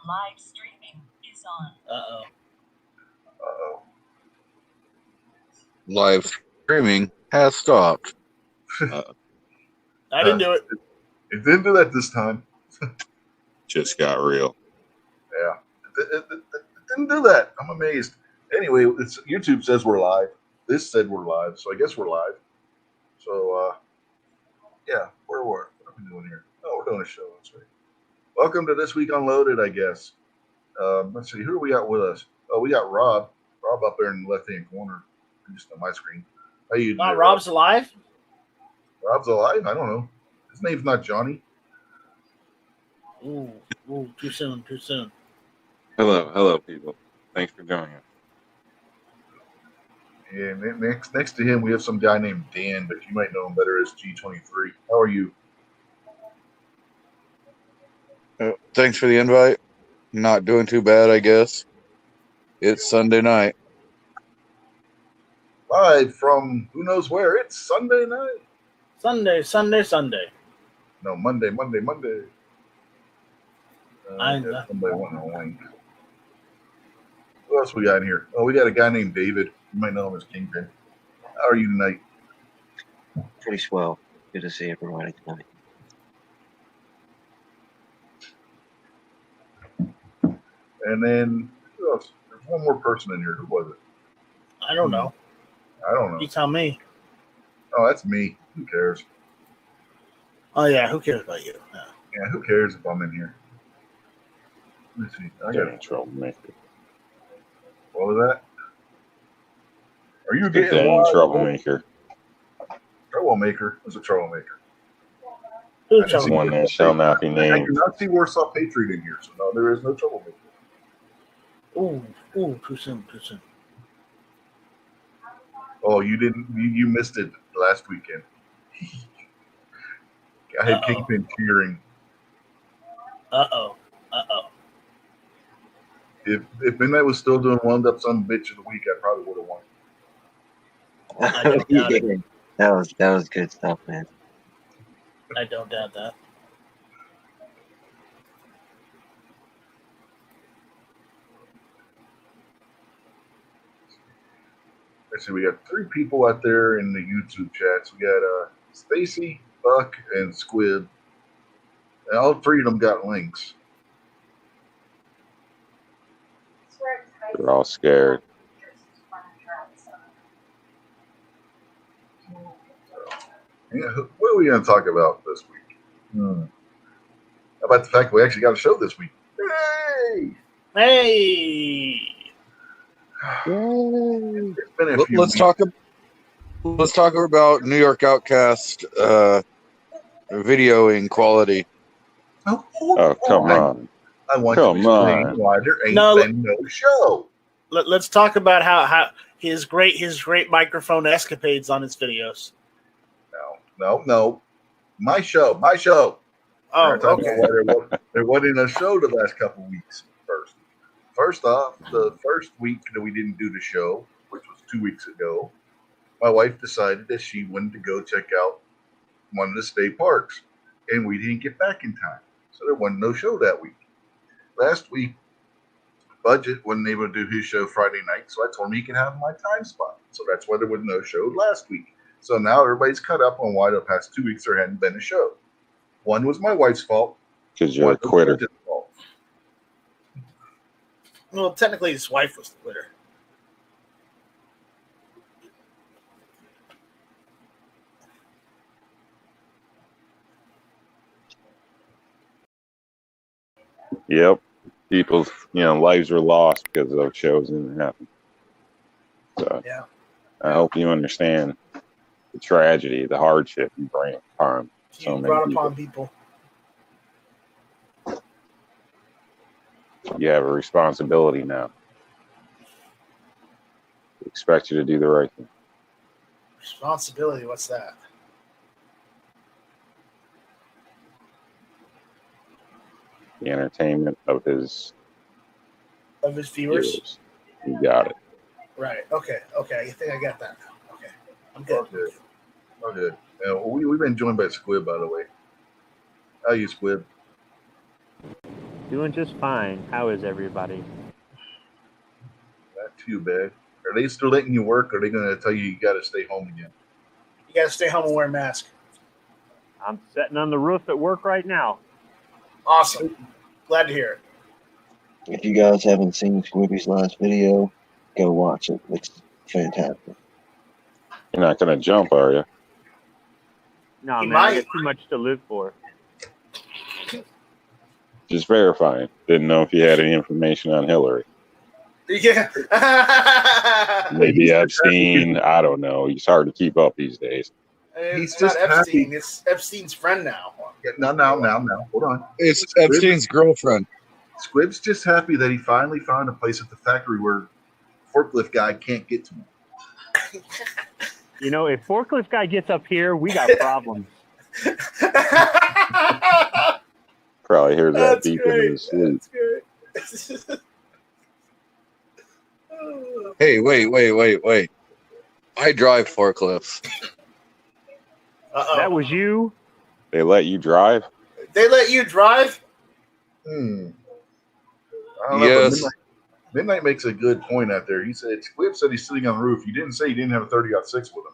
Live streaming is on. Uh-oh. Uh-oh. Live streaming has stopped. I didn't do it. It didn't do that this time. Just got real. Yeah. It didn't do that. I'm amazed. Anyway, YouTube says we're live. This said we're live, so I guess we're live. So, yeah, what are we doing here? Oh, we're doing a show. That's right. Welcome to This Week Unloaded, I guess. Let's see, who do we got with us? Oh, we got Rob. Rob up there in the left-hand corner, just on my screen. How you doing? Rob's alive? Rob's alive? I don't know. His name's not Johnny. Ooh, too soon. Hello, people. Thanks for joining us. And next to him, we have some guy named Dan, but you might know him better as G23. How are you? Thanks for the invite. Not doing too bad, I guess. It's Sunday night. Live from who knows where. It's Sunday night. Sunday. No, Monday. I know. Somebody wanting a link. Who else we got in here? Oh, we got a guy named David. You might know him as Kingpin. How are you tonight? Pretty swell. Good to see everybody tonight. And then who else? There's one more person in here. Who was it? I don't know. I don't know. You tell me. Oh, that's me. Who cares? Oh, yeah. Who cares about you? Yeah. Yeah, who cares if I'm in here? Let me see. I got troublemaker. What was that? Are you Good getting dang troublemaker. Troublemaker? Who's a troublemaker? Who's I can see One that shall not be I named. do not see Warsaw Patriot in here, so no, there is no troublemaker. Ooh, too soon. Oh, you didn't. You missed it last weekend. I had Kingpin cheering. Uh-oh. If Midnight was still doing wound up some bitch of the week, I probably would have won. I don't doubt it. That was good stuff, man. I don't doubt that. Let's see, we got 3 people out there in the YouTube chats. We got Stacy, Buck, and Squid. And all 3 of them got links. They're all scared. Yeah, what are we going to talk about this week? How about the fact we actually got a show this week? Yay! Hey! It's been a few Let's weeks. talk about New York Outcast videoing quality. Oh, Come on. I want Come to explain on. why there ain't been no show. Let's talk about how his great microphone escapades on his videos. No. My show. Oh, We're talking okay. about why there wasn't a show the last couple of weeks. First off, the first week that we didn't do the show, which was 2 weeks ago, my wife decided that she wanted to go check out one of the state parks, and we didn't get back in time, so there wasn't no show that week. Last week, Budget wasn't able to do his show Friday night, so I told him he can have my time spot. So that's why there was no show last week. So now everybody's caught up on why the past 2 weeks there hadn't been a show. One was my wife's fault. Because you're One a was quitter. Budget's fault. Well, technically, his wife was the quitter. Yep. People's lives were lost because those shows didn't happen. So Yeah. I hope you understand the tragedy, the hardship you bring upon so You many brought people. upon people. You have a responsibility now. We expect you to do the right thing. Responsibility, what's that? The entertainment of his Of his viewers? viewers. You got it. Right. Okay. I think I got that now. Okay. I'm good. Oh, good. We've been joined by Squid, by the way. How are you, Squid? Doing just fine. How is everybody? Not too bad. Are they still letting you work? Or are they going to tell you got to stay home again? You got to stay home and wear a mask. I'm sitting on the roof at work right now. Awesome. Glad to hear it. If you guys haven't seen Squibby's last video, go watch it. It's fantastic. You're not going to jump, are you? No, You man, I might. got too much to live for. Just verifying. Didn't know if you had any information on Hillary. Yeah. Maybe Epstein. I don't know. It's hard to keep up these days. It's He's not just Epstein. happy. It's Epstein's friend now. Yeah, now. Hold on. It's Epstein's girlfriend. Squib's just happy that he finally found a place at the factory where forklift guy can't get to him. You know, if forklift guy gets up here, we got problems. Probably hears that That's deep great. into his sleep. That's great. Hey, wait. I drive forklifts. Uh-oh. That was you? They let you drive? They let you drive? I don't know, but Yes. Midnight makes a good point out there. He said Squib said he's sitting on the roof. You didn't say he didn't have a 30-06 with him.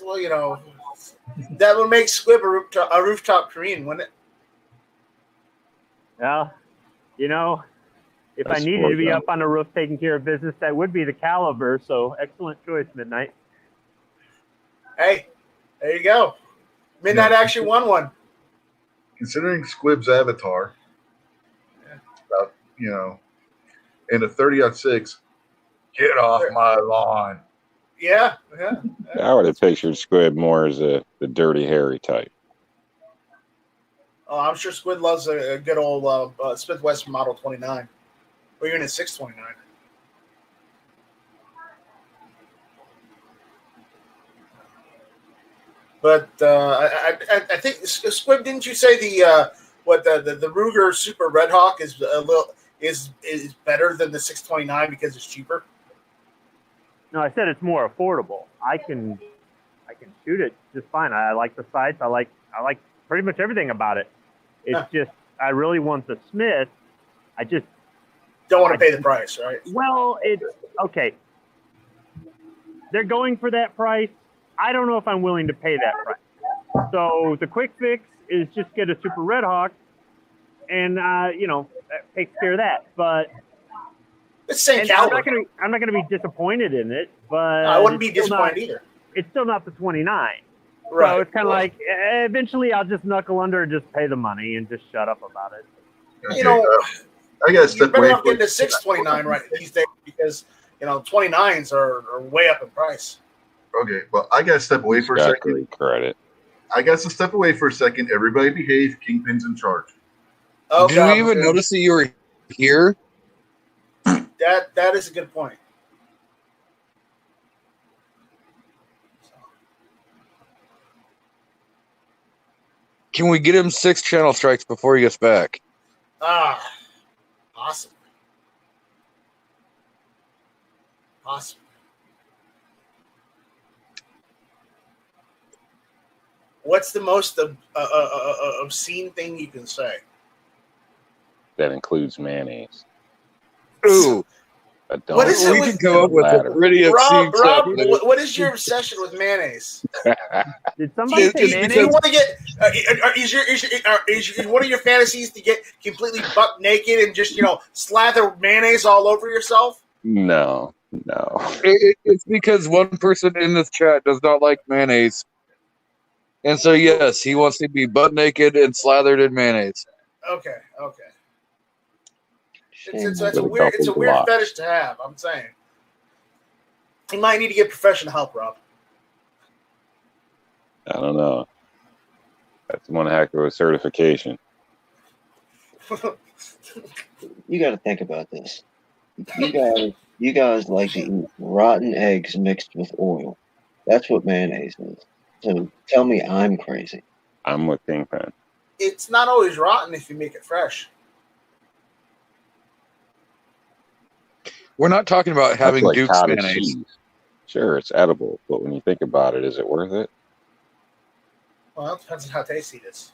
Well, you know, that would make Squib a rooftop Korean, wouldn't it? Well, you know, if That's I needed to be smart, up on the roof taking care of business, that would be the Caliber. So excellent choice, Midnight. Hey, there you go. Midnight Yeah. actually won one. Considering Squib's avatar, about, in a 30-06, get off my lawn. Yeah. I would have pictured Squid more as the Dirty Harry type. Oh, I'm sure Squid loves a good old Smith Wesson Model 29. Or even a 629. But I think Squib, didn't you say the Ruger Super Red Hawk is better than the 629 because it's cheaper? No, I said it's more affordable. I can shoot it just fine. I like the sights. I like pretty much everything about it. It's just I really want the Smith. I just don't want to pay the price, right? Well, it's okay. They're going for that price. I don't know if I'm willing to pay that price. So the quick fix is just get a Super Red Hawk, and that takes care of that. But it's the same I'm caliber. not gonna be disappointed in it. But I wouldn't be disappointed either. It's still not the 29. Right. So it's kind of like eventually I'll just knuckle under and just pay the money and just shut up about it. Okay, You know, I got to you're step better away off from getting a 629 right these days because 29s are way up in price. Okay, well, I got to step away for a Got second. great credit. I got to step away for a second. Everybody behave. Kingpin's in charge. Oh, Did God, we even notice that you were here? that is a good point. Can we get him 6 channel strikes before he gets back? Awesome. What's the most obscene thing you can say? That includes mayonnaise. Ooh, But What is it we with- can come up with a pretty obscene Rob, stuff. what is your obsession with mayonnaise? Did somebody Do say you mayonnaise? want to get? Is one of your fantasies to get completely butt naked and just slather mayonnaise all over yourself? No. It's because one person in this chat does not like mayonnaise. And so, yes, he wants to be butt naked and slathered in mayonnaise. Okay. Shame It's on a you. weird Lot. fetish to have. I'm saying you might need to get professional help, Rob. I don't know. That's one heck of a certification. You got to think about this. You guys like to eat rotten eggs mixed with oil. That's what mayonnaise is. So tell me I'm crazy. I'm with Kingpin. It's not always rotten if you make it fresh. We're not talking about That's having like Duke's cottage mayonnaise. cheese. Sure, it's edible, but when you think about it, is it worth it? Well, it depends on how tasty it is.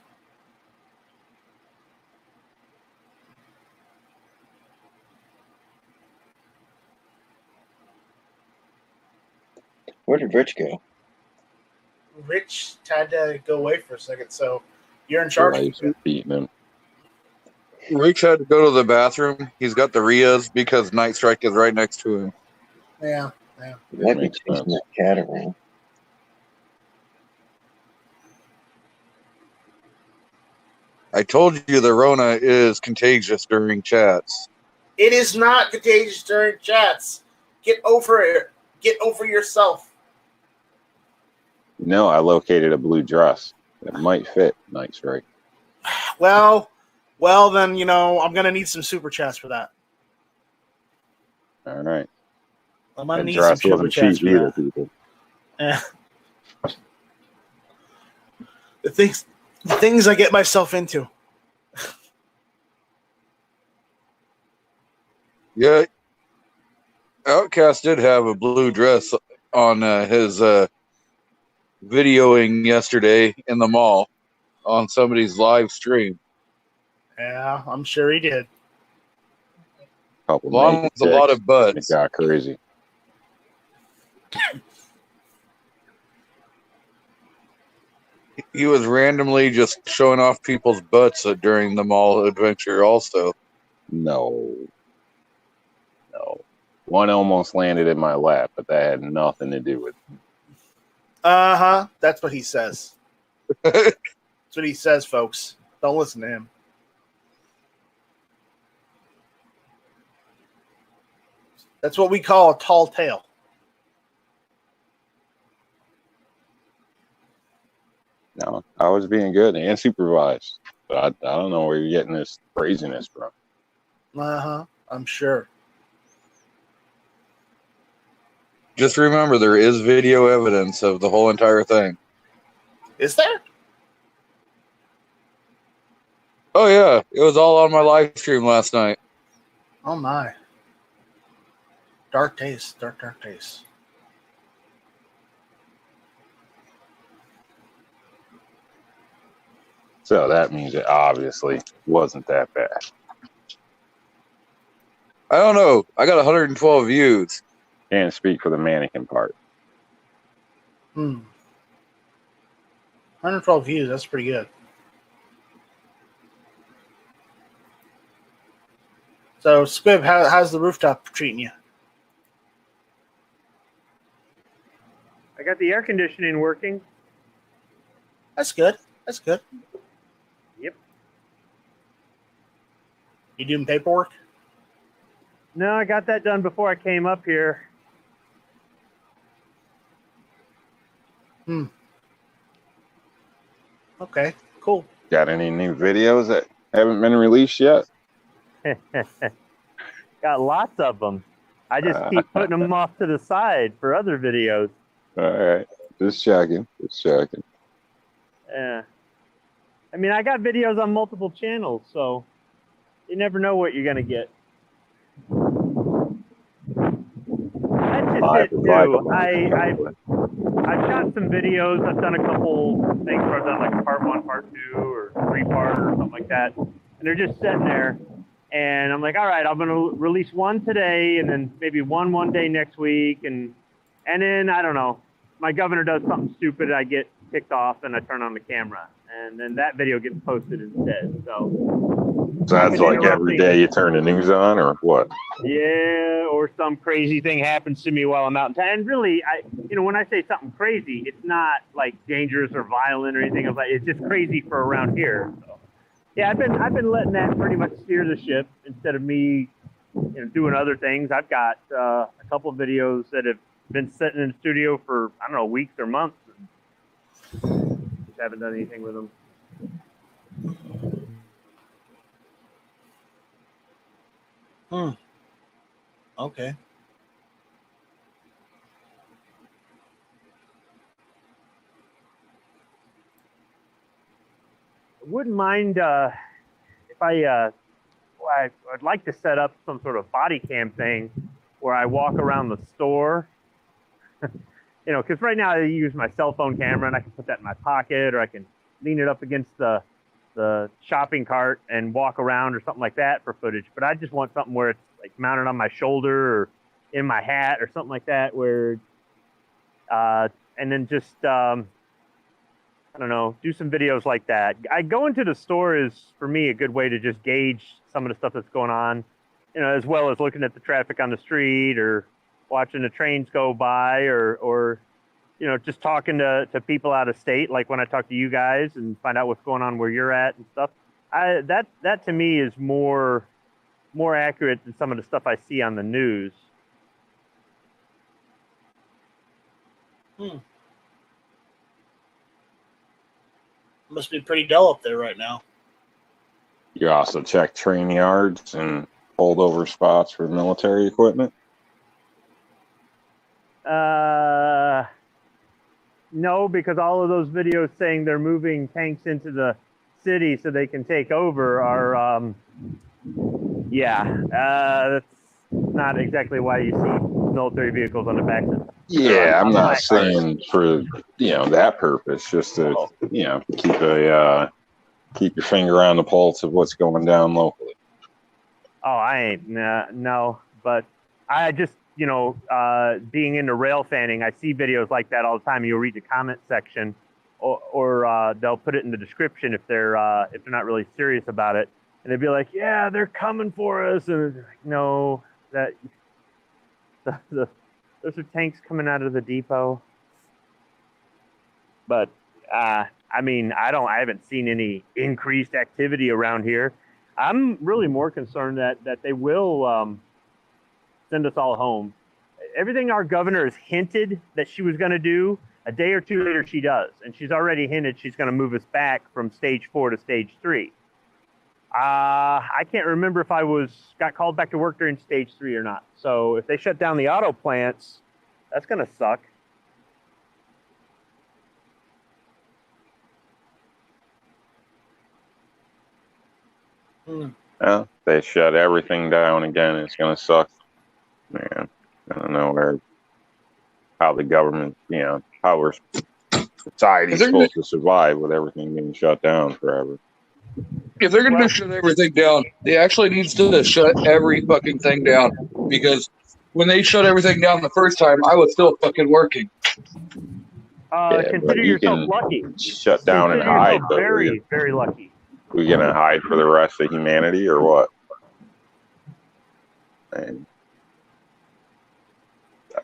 Where did Rich go? Rich had to go away for a second, so you're in charge. Lives are beating him. Rich had to go to the bathroom. He's got the Rias because Night Strike is right next to him. Yeah. He might be makes chasing sense. that cat around. I told you the Rona is contagious during chats. It is not contagious during chats. Get over it. Get over yourself. No, I located a blue dress that might fit Night Strike. Well, then, I'm going to need some super chats for that. All right. I'm going to That need some dress super wasn't chats cheap for either, that. people. The things I get myself into. Yeah, Outcast did have a blue dress on his videoing yesterday in the mall on somebody's live stream, Yeah, I'm sure he did. Couple along naked with a lot chicks. of It butts. got crazy. He was randomly just showing off people's butts during the mall adventure also. No. One almost landed in my lap, but that had nothing to do with it. Uh-huh. That's what he says. That's what he says, folks. Don't listen to him. That's what we call a tall tale. No, I was being good and supervised. But I don't know where you're getting this craziness from. Uh-huh. I'm sure. Just remember, there is video evidence of the whole entire thing. Is there? Oh yeah, it was all on my live stream last night. Oh, my. Dark days. Dark days. So that means it obviously wasn't that bad. I don't know. I got 112 views. Can't speak for the mannequin part. 112 views. That's pretty good. So, Squib, how's the rooftop treating you? I got the air conditioning working. That's good. That's good. Yep. You doing paperwork? No, I got that done before I came up here. Okay, cool. Got any new videos that haven't been released yet? Got lots of them. I just keep putting them off to the side for other videos. All right. Just checking. Yeah. I mean, I got videos on multiple channels, so you never know what you're going to get. That's just it, too. I've shot some videos. I've done a couple things where I've done like part 1, part 2, or 3-part or something like that. And they're just sitting there. And I'm like, all right, I'm going to release one today and then maybe one day next week. And then, I don't know, my governor does something stupid. I get kicked off and I turn on the camera. And then that video gets posted instead. So that's like every day you turn the news on or what? yeah, or some crazy thing happens to me while I'm out in town. And really, when I say something crazy, it's not like dangerous or violent or anything. It's just crazy for around here. So, yeah, I've been letting that pretty much steer the ship instead of me, doing other things. I've got a couple of videos that have been sitting in the studio for, I don't know, weeks or months. Just haven't done anything with them. Okay. I wouldn't mind if I'd like to set up some sort of body cam thing where I walk around the store. Because right now I use my cell phone camera and I can put that in my pocket, or I can lean it up against the shopping cart and walk around or something like that for footage. But I just want something where it's like mounted on my shoulder or in my hat or something like that, where and then just I don't know, do some videos like that. I go into the store is for me a good way to just gauge some of the stuff that's going on, as well as looking at the traffic on the street or watching the trains go by or just talking to people out of state, like when I talk to you guys and find out what's going on where you're at and stuff. That to me is more accurate than some of the stuff I see on the news. Must be pretty dull up there right now. You also check train yards and holdover spots for military equipment? No, because all of those videos saying they're moving tanks into the city so they can take over are, that's not exactly why you see military vehicles on the back. Yeah, I'm not saying for that purpose. Just to keep your finger on the pulse of what's going down locally. Oh, I ain't no, but I just being into rail fanning, I see videos like that all the time. You'll read the comment section, or they'll put it in the description if they're not really serious about it, and they'd be like, "Yeah, they're coming for us," and like, no, that those are tanks coming out of the depot. But I haven't seen any increased activity around here. I'm really more concerned that they will send us all home. Everything our governor has hinted that she was going to do, a day or two later she does. And she's already hinted she's going to move us back from stage 4 to stage 3. I can't remember if I got called back to work during stage 3 or not. So if they shut down the auto plants, that's going to suck. Well, they shut everything down again. It's going to suck. Man, I don't know how the government, how we're society's supposed to survive with everything being shut down forever. If they're going to shut everything down, they actually needs to shut every fucking thing down, because when they shut everything down the first time, I was still fucking working. Consider yourself lucky. Shut down and hide. Very, very lucky. We're going to hide for the rest of humanity or what? And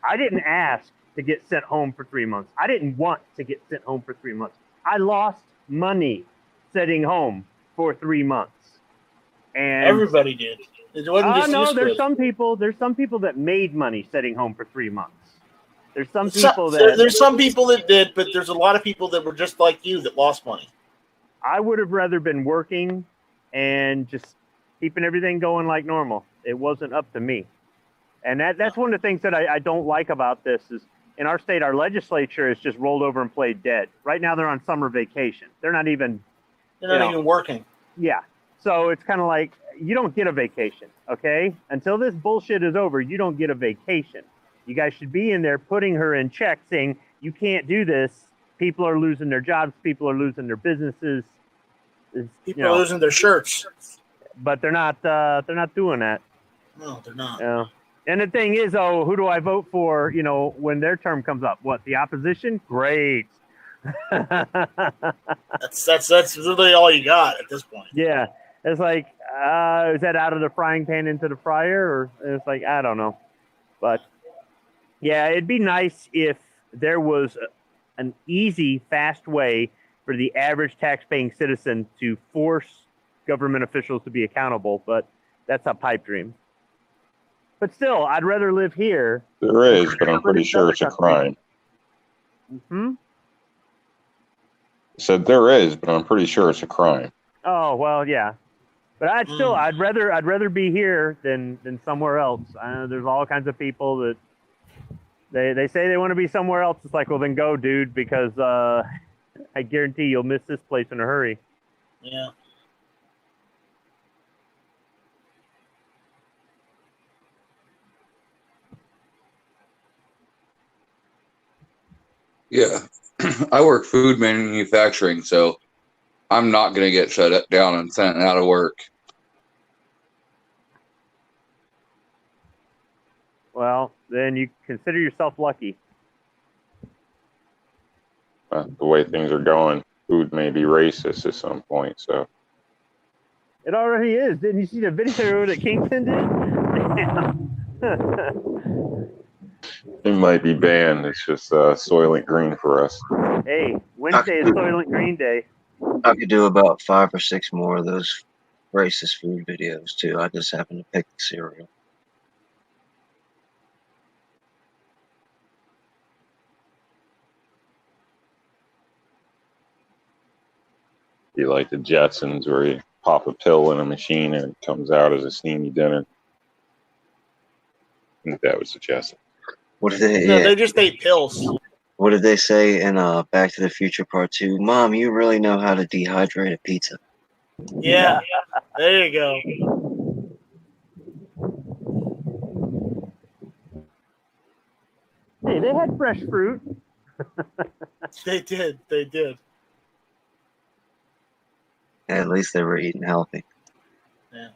I didn't ask to get sent home for 3 months. I didn't want to get sent home for 3 months. I lost money sitting home for 3 months. And everybody did. It wasn't just no, there's some people that made money sitting home for 3 months. There's some people there's some people that did, but there's a lot of people that were just like you that lost money. I would have rather been working and just keeping everything going like normal. It wasn't up to me. And that's one of the things that I don't like about this is in our state, our legislature has just rolled over and played dead. Right now they're on summer vacation. They're not even working. Yeah. So it's kind of like, you don't get a vacation, okay? Until this bullshit is over, you don't get a vacation. You guys should be in there putting her in check, saying, you can't do this. People are losing their jobs. People are losing their businesses. People are losing their shirts. But they're not doing that. No, they're not. Yeah. And the thing is, who do I vote for, when their term comes up? What, the opposition? Great. That's literally all you got at this point. Yeah. It's like, is that out of the frying pan into the fryer? Or it's like, I don't know. But yeah, it'd be nice if there was an easy, fast way for the average tax-paying citizen to force government officials to be accountable. But that's a pipe dream. But still, I'd rather live here. There is, but I'm pretty sure it's a crime. Mm-hmm. I said there is, but I'm pretty sure it's a crime. Oh, well, yeah. But I'd rather be here than somewhere else. There's all kinds of people that they say they want to be somewhere else. It's like, well, then go, dude, because I guarantee you'll miss this place in a hurry. Yeah. Yeah. I work food manufacturing, so I'm not going to get shut down and sent out of work. Well, then you consider yourself lucky. the way things are going, food may be racist at some point. So It already is. Didn't you see the video that Kingston did? it might be banned. It's just Soylent Green for us. Hey, Wednesday is Soylent Green Day. I could do about 5 or 6 more of those racist food videos too. I just happen to pick the cereal. You like the Jetsons where you pop a pill in a machine and it comes out as a steamy dinner. I think that was the Jetson. What did they? No, Yeah, they just ate pills. what did they say in Back to the Future Part 2? Mom, you really know how to dehydrate a pizza. Yeah, there you go. Hey, they had fresh fruit. They did. They did. At least they were eating healthy. Yeah.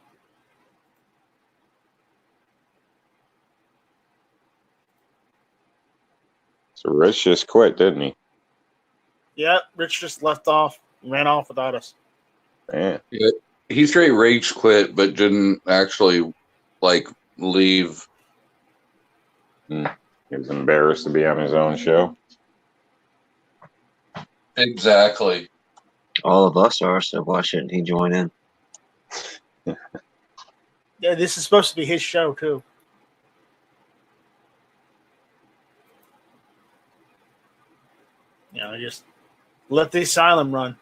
So Rich just quit, didn't he? Yeah, Rich just left off, ran off without us. Man, He straight rage quit, but didn't actually like leave. he was embarrassed to be on his own show. Exactly. All of us are, so why shouldn't he join in? Yeah, this is supposed to be his show too. You know, just let the asylum run.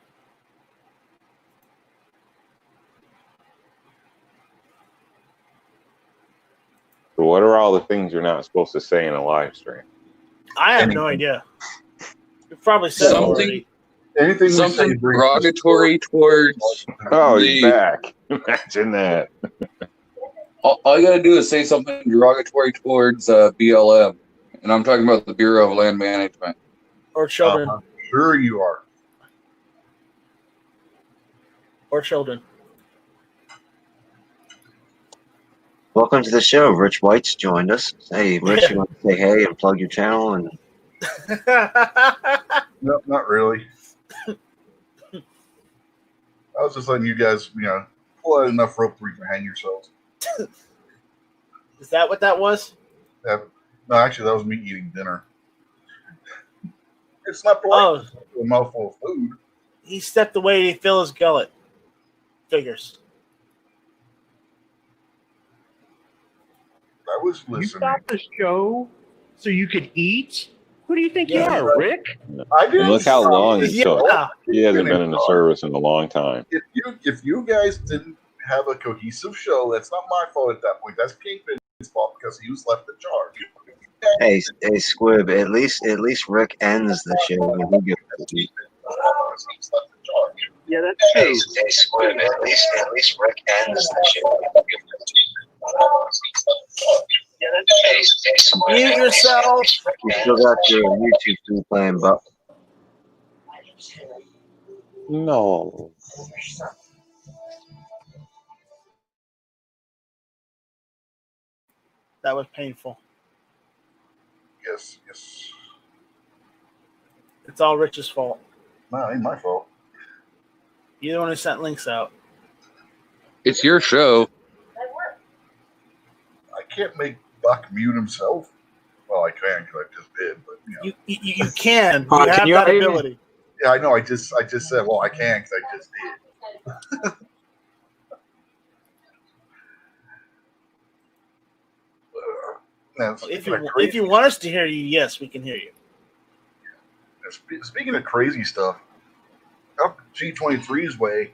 But what are all the things you're not supposed to say in a live stream? I have no idea. You've probably said it Something- already. Anything we say Something brings derogatory towards. Oh, he's The- back. Imagine that. All you gotta do is say something derogatory towards BLM, and I'm talking about the Bureau of Land Management. Or children. Sure you are. Or children. Welcome to the show. Rich White's joined us. Hey, Rich, you want to say hey and plug your channel? And No, not really. I was just letting you guys, pull out enough rope where you can hang yourselves. Is that what that was? No, actually, that was me eating dinner. It's not polite Oh, to do a mouthful of food. he stepped away to fill his gullet. Figures. I was You listening. stopped the show so you could eat? Who do you think Yeah, you are, Rick? I didn't. And look how stop. long it took. Yeah. He hasn't been in the service in a long time. If you guys didn't have a cohesive show, that's not my fault at that point. That's Kingpin's fault because he was left in charge. hey, Squib, at least Rick ends the show when he gets to eat. Yeah, that's true. Hey, Squib, at least Rick ends the show. Yeah, that's true. Mute yourself. You still got your YouTube thing playing, but No. That was painful. Yes. It's all Rich's fault. No, it ain't my fault. You're the one who sent links out. It's your show. I can't make Buck mute himself. Well, I can because I just did, but You can. Can You have you that hear me? ability. yeah, I know. I just said, well, I can because I just did. Now, If you want us to hear you, yes, we can hear you. Speaking of crazy stuff, up G23's way,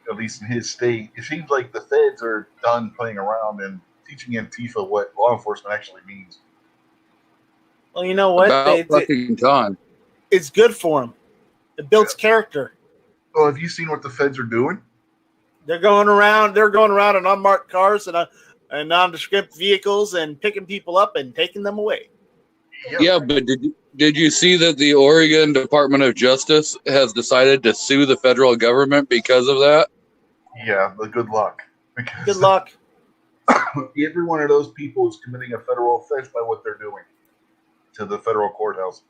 at least in his state, it seems like the feds are done playing around and teaching Antifa what law enforcement actually means. Well, you know what? About fucking time. It's good for them. It builds character. Well, have you seen what the feds are doing? They're going around in unmarked cars and nondescript vehicles and picking people up and taking them away. Yeah, but did you see that the Oregon Department of Justice has decided to sue the federal government because of that? Yeah, but good luck. Because Good luck. every one of those people is committing a federal offense by what they're doing to the federal courthouse.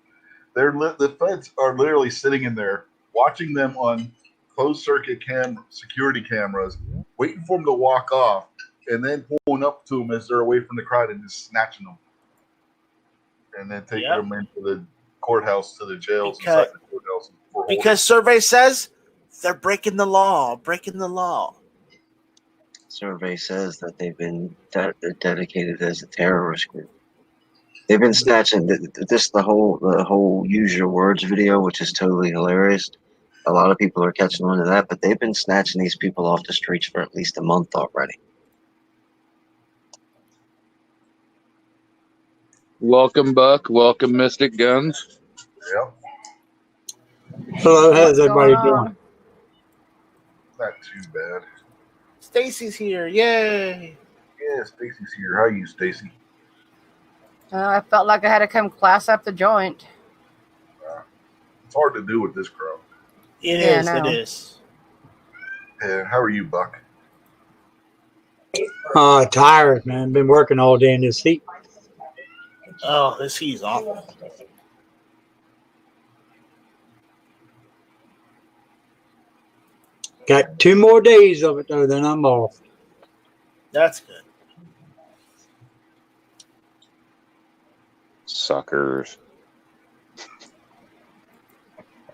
the feds are literally sitting in there watching them on closed circuit security cameras, waiting for them to walk off, and then pulling up to them as they're away from the crowd and just snatching them, and then taking them into the courthouse to the jails inside the courthouse. Because survey says they're breaking the law. Survey says that they've been dedicated as a terrorist group. They've been snatching the whole use your words video, which is totally hilarious. A lot of people are catching on to that, but they've been snatching these people off the streets for at least a month already. Welcome, Buck. Welcome, Mystic Guns. Yep. Hello, how's everybody going on? doing? Not too bad. Stacy's here. Yay. Yeah, Stacy's here. How are you, Stacy? I felt like I had to come class up the joint. It's hard to do with this crowd. It is. And how are you, Buck? Tired, man. Been working all day in this heat. Oh, this heat's awful. Got 2 more days of it, though, then I'm off. That's good. Suckers.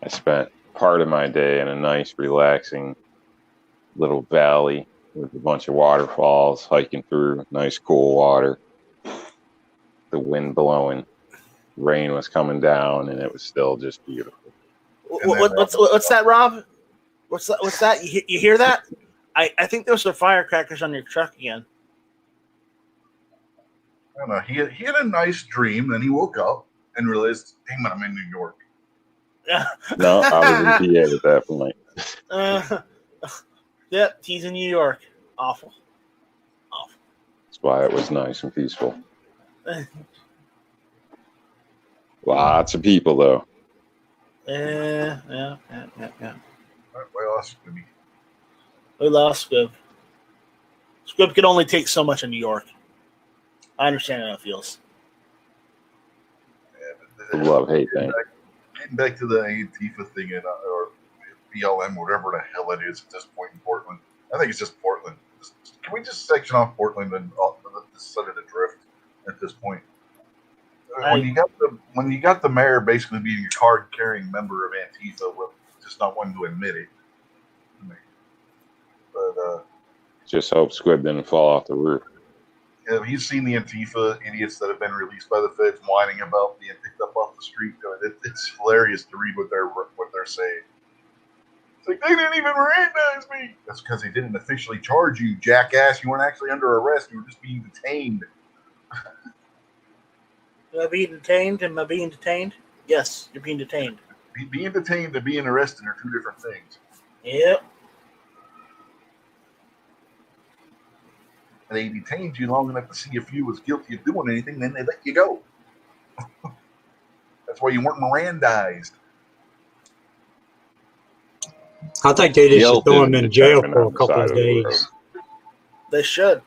I spent part of my day in a nice, relaxing little valley with a bunch of waterfalls, hiking through nice, cool water. The wind blowing, rain was coming down, and it was still just beautiful. What's that, Rob? What's that? You hear that? I think those are firecrackers on your truck again. I don't know. He had a nice dream, then he woke up and realized, "Damn it, I'm in New York." No, I was in PA at that point. Yep, he's in New York. Awful. That's why it was nice and peaceful. Lots of people, though. Yeah. We lost Squibby. We lost Squib. Squib can only take so much in New York. I understand how it feels. The love-hate thing. Getting back to the Antifa thing or BLM, whatever the hell it is at this point in Portland. I think it's just Portland. Can we just section off Portland and just set it adrift at this point? When you got the mayor basically being a card-carrying member of Antifa, with just not wanting to admit it. But just hope Squib didn't fall off the roof. have you seen the Antifa idiots that have been released by the feds whining about being picked up off the street? It's hilarious to read what they're saying. It's like, they didn't even Mirandize me. That's because they didn't officially charge you, jackass. You weren't actually under arrest. You were just being detained. Am I being detained? Am I being detained? Yes, you're being detained. Being detained and being arrested are two different things. Yep. And they detained you long enough to see if you was guilty of doing anything, then they let you go. That's why you weren't Mirandized. I think they just should throw him in jail for a couple of days. They should.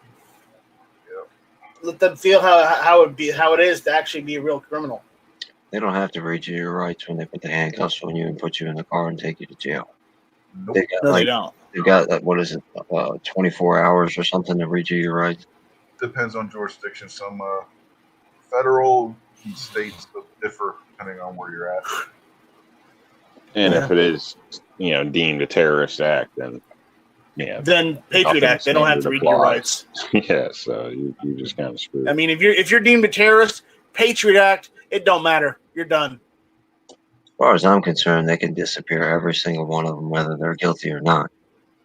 Let them feel how it is to actually be a real criminal. They don't have to read you your rights when they put the handcuffs on you and put you in the car and take you to jail. Nope. They don't. They got 24 hours or something to read you your rights. Depends on jurisdiction. Some federal states differ depending on where you're at. And if it is, deemed a terrorist act, then then Patriot Act, they don't have to read your rights. Yeah, so you just kind of screwed. I mean, if you're deemed a terrorist, Patriot Act, it don't matter. You're done. As far as I'm concerned, they can disappear every single one of them, whether they're guilty or not.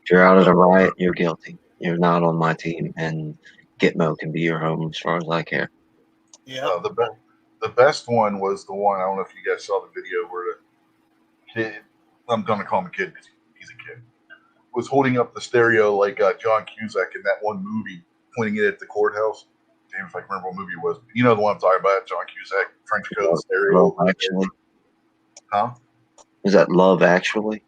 If you're out at a riot, you're guilty. You're not on my team, and Gitmo can be your home as far as I care. Yeah. The best one was the one, I don't know if you guys saw the video where the kid, I'm going to call him a kid because he's a kid, was holding up the stereo like John Cusack in that one movie, pointing it at the courthouse. Damn, if I can remember what movie it was. You know the one I'm talking about, John Cusack, trench coat, stereo. Love Actually. Huh? Is that Love Actually?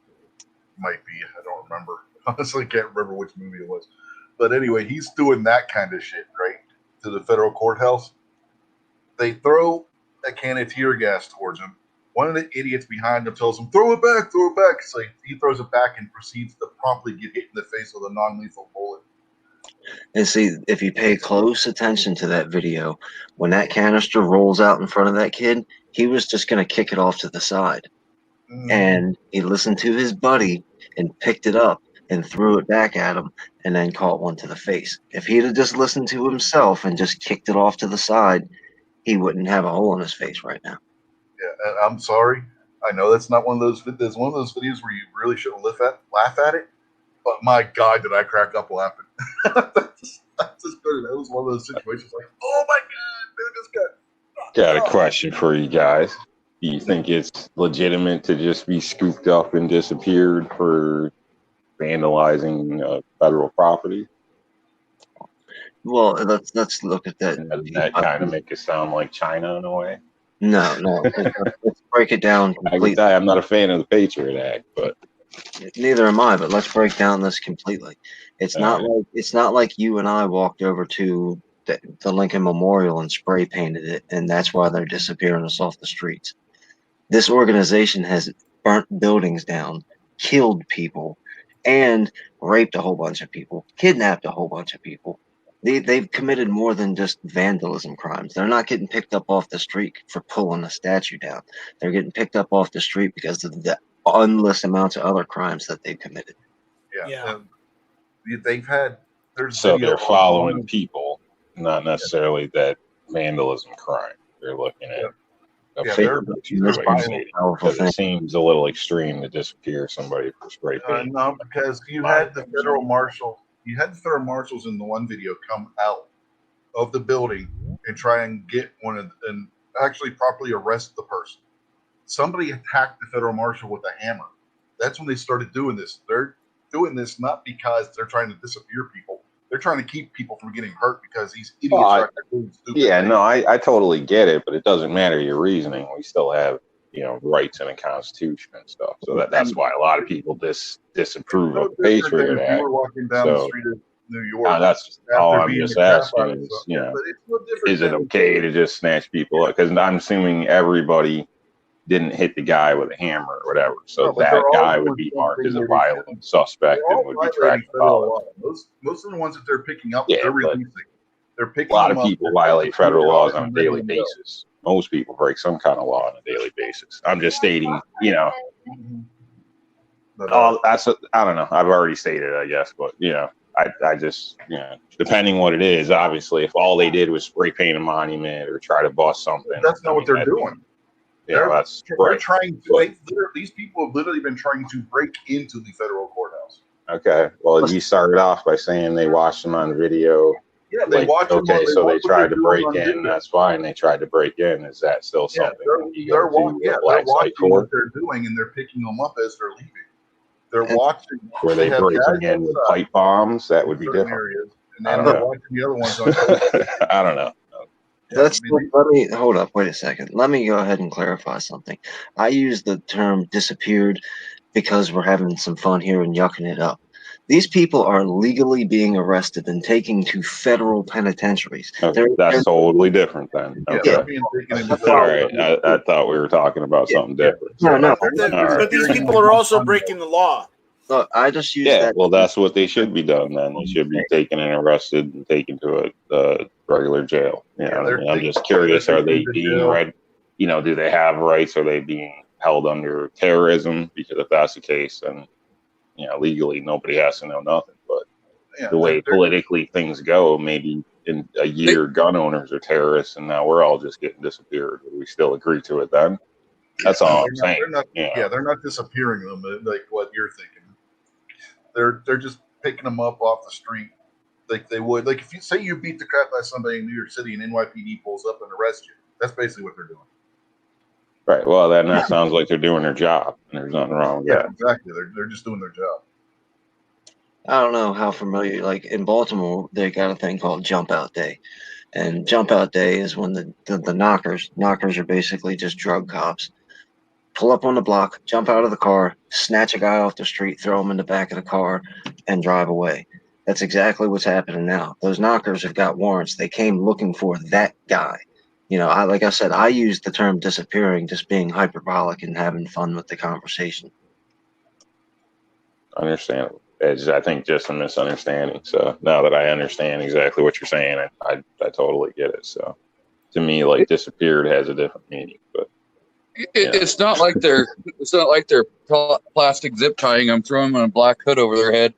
Might be. I don't remember. Honestly, can't remember which movie it was. But anyway, he's doing that kind of shit, right? To the federal courthouse. They throw a can of tear gas towards him. One of the idiots behind him tells him, throw it back, throw it back. So he throws it back and proceeds to promptly get hit in the face with a non-lethal bullet. And see, if you pay close attention to that video, when that canister rolls out in front of that kid, he was just going to kick it off to the side. And he listened to his buddy and picked it up and threw it back at him and then caught one to the face. If he'd have just listened to himself and just kicked it off to the side, he wouldn't have a hole in his face right now. Yeah, I'm sorry. I know that's not one of those. There's one of those videos where you really shouldn't laugh at it. But my God, did I crack up laughing? That's just good. That was one of those situations like, oh my God, dude, this guy. Got a question for you guys. Do you think it's legitimate to just be scooped up and disappeared for vandalizing federal property? Well, let's look at that. Doesn't that kind of make it sound like China in a way? No. Let's break it down completely. I'm not a fan of the Patriot Act, but neither am I. But let's break down this completely. It's not like you and I walked over to the Lincoln Memorial and spray painted it, and that's why they're disappearing us off the streets. This organization has burnt buildings down, killed people, and raped a whole bunch of people, kidnapped a whole bunch of people. They've committed more than just vandalism crimes. They're not getting picked up off the street for pulling a statue down. They're getting picked up off the street because of the endless amounts of other crimes that they've committed. Yeah. They've had. So they're following people, not necessarily that vandalism crime. They're looking at. It seems a little extreme to disappear somebody for spray paint. No, because you had the federal marshal. You had the federal marshals in the one video come out of the building and try and get and actually properly arrest the person. Somebody attacked the federal marshal with a hammer. That's when they started doing this. They're doing this not because they're trying to disappear people. They're trying to keep people from getting hurt because these idiots are doing stupid things. No, I totally get it, but it doesn't matter your reasoning. We still have, rights in the Constitution and stuff. So that's why a lot of people disapprove of the Patriot Act. You were walking down the street of New York. That's all I'm just asking is, is it okay to just snatch people up? Because I'm assuming everybody didn't hit the guy with a hammer or whatever. So that guy would be marked as a violent suspect and would be tracked and followed. Most of the ones that they're picking up, they're releasing. They're picking a lot of people violate federal laws on a daily basis. Most people break some kind of law on a daily basis. I'm just stating, I don't know. I've already stated, I guess, but I just, depending what it is, obviously, if all they did was spray paint a monument or try to bust something, that's not what they're doing. They're trying to. These people have literally been trying to break into the federal courthouse. Okay. Well, you started off by saying they watched them on video. Yeah, they watched them. Okay, so they tried to break in. That's fine. They tried to break in. Is that still something they're watching what they're doing, and they're picking them up as they're leaving. They're watching. Were they breaking in with pipe bombs? That would be different. Areas, and then they're watching the other ones on. I don't know. Let me hold up. Wait a second. Let me go ahead and clarify something. I use the term disappeared because we're having some fun here and yucking it up. These people are legally being arrested and taken to federal penitentiaries. Okay, that's totally different then. Okay. All right. I thought we were talking about something different. No. But these people are also breaking the law. Look, I just use that. Well, that's what they should be done then. They should be taken and arrested and taken to a regular jail. I'm just curious, are they being read? Do they have rights? Are they being held under terrorism? Because if that's the case, then legally nobody has to know nothing. But the way politically things go, maybe in a year gun owners are terrorists and now we're all just getting disappeared. Would we still agree to it then? That's all I'm saying. They're not disappearing them like what you're thinking. They're just picking them up off the street like they would. Like if you say you beat the crap out of somebody in New York City and NYPD pulls up and arrests you, that's basically what they're doing. Right. Well, then that sounds like they're doing their job, and there's nothing wrong with that. Exactly. They're just doing their job. I don't know how familiar. Like in Baltimore, they got a thing called Jump Out Day, and Jump Out Day is when the knockers are basically just drug cops. Pull up on the block, jump out of the car, snatch a guy off the street, throw him in the back of the car, and drive away. That's exactly what's happening now. Those knockers have got warrants. They came looking for that guy. You know, like I said, I use the term disappearing, just being hyperbolic and having fun with the conversation. Understandable. It's, I think, just a misunderstanding. So now that I understand exactly what you're saying, I totally get it. So to me, like disappeared has a different meaning. But it's not like they're plastic zip tying them, throwing them on a black hood over their head,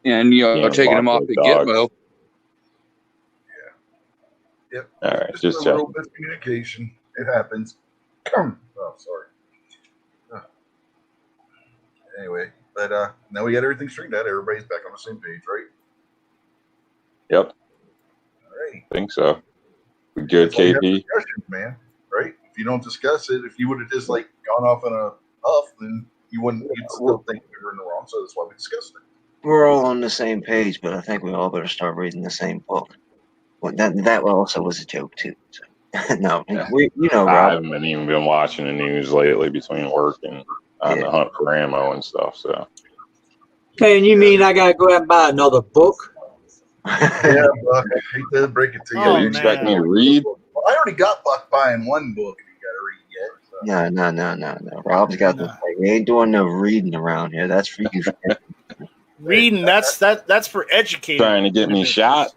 and taking them off at Gitmo. Yep. All right, just a little miscommunication. It happens. Oh, sorry. Anyway, but now we got everything straightened out. Everybody's back on the same page, right? Yep. All right. I think so. We good, KP? Man, right? If you don't discuss it, if you would have just like gone off on a huff, then you'd still think we were in the wrong. So that's why we discussed it. We're all on the same page, but I think we all better start reading the same book. Well, that also was a joke too. So. No, Rob. I haven't even been watching the news lately between work and on the hunt for ammo and stuff. So, man, you mean I gotta go out and buy another book? Yeah, Buck. I hate to break it to you. You expect me to read? Well, I already got Buck buying one book, and you got to read yet. So. No. Rob's got the. We ain't doing no reading around here. That's for you. Reading, that's for educating. Trying to get me shot.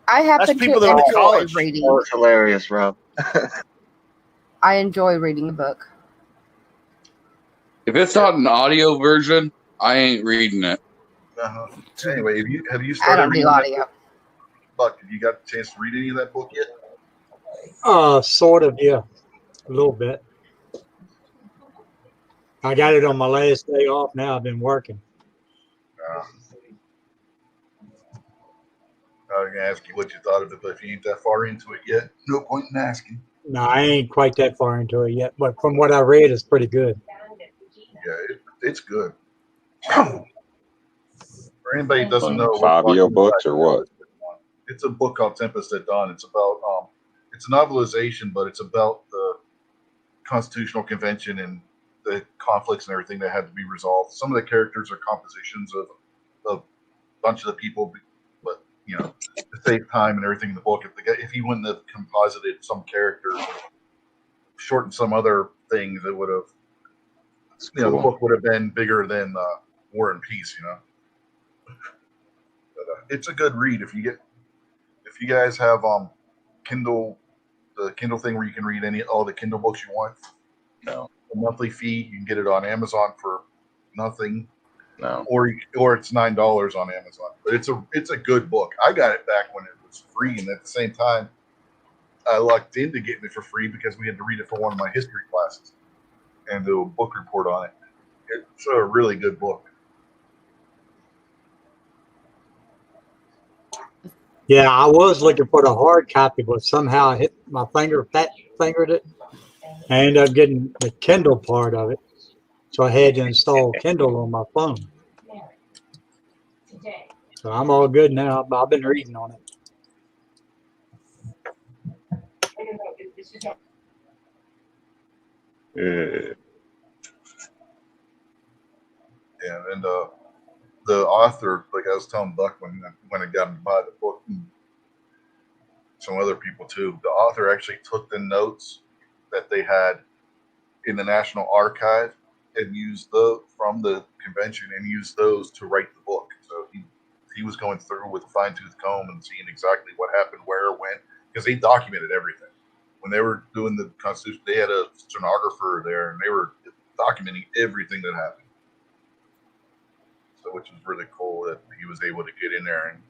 I happen That's people to that are in enjoy college. reading. Oh, it's hilarious, Rob. I enjoy reading a book. If it's not an audio version, I ain't reading it. Anyway, have you I started don't do reading audio. Buck, have you got a chance to read any of that book yet? Sort of, yeah. A little bit. I got it on my last day off now. I've been working. I was going to ask you what you thought of it, but if you ain't that far into it yet, no point in asking. No, I ain't quite that far into it yet, but from what I read, it's pretty good. Yeah, it's good. For anybody who doesn't know, Fabio books or what? It's a book called Tempest at Dawn. It's about it's a novelization, but it's about the Constitutional Convention and the conflicts and everything that had to be resolved. Some of the characters are compositions of a bunch of the people, but to save time and everything in the book, if he wouldn't have composited some characters, shortened some other things, it would have, the book would have been bigger than War and Peace, But it's a good read if you guys have Kindle, the Kindle thing where you can read all the Kindle books you want. No. A monthly fee, you can get it on Amazon for nothing. No. Or it's $9 on Amazon. But it's a good book. I got it back when it was free, and at the same time, I lucked into getting it for free because we had to read it for one of my history classes and do a book report on it. It's a really good book. Yeah, I was looking for the hard copy, but somehow I hit my fat fingered it. I ended up getting the Kindle part of it. So I had to install Kindle on my phone. So I'm all good now. I've been reading on it. Yeah, and the author, like I was telling Buck when I got him to buy the book, and some other people too, the author actually took the notes that they had in the National Archive and used from the convention and used those to write the book. So he was going through with a fine-tooth comb and seeing exactly what happened, where, when, because they documented everything. When they were doing the Constitution, they had a stenographer there, and they were documenting everything that happened. So, which was really cool that he was able to get in there and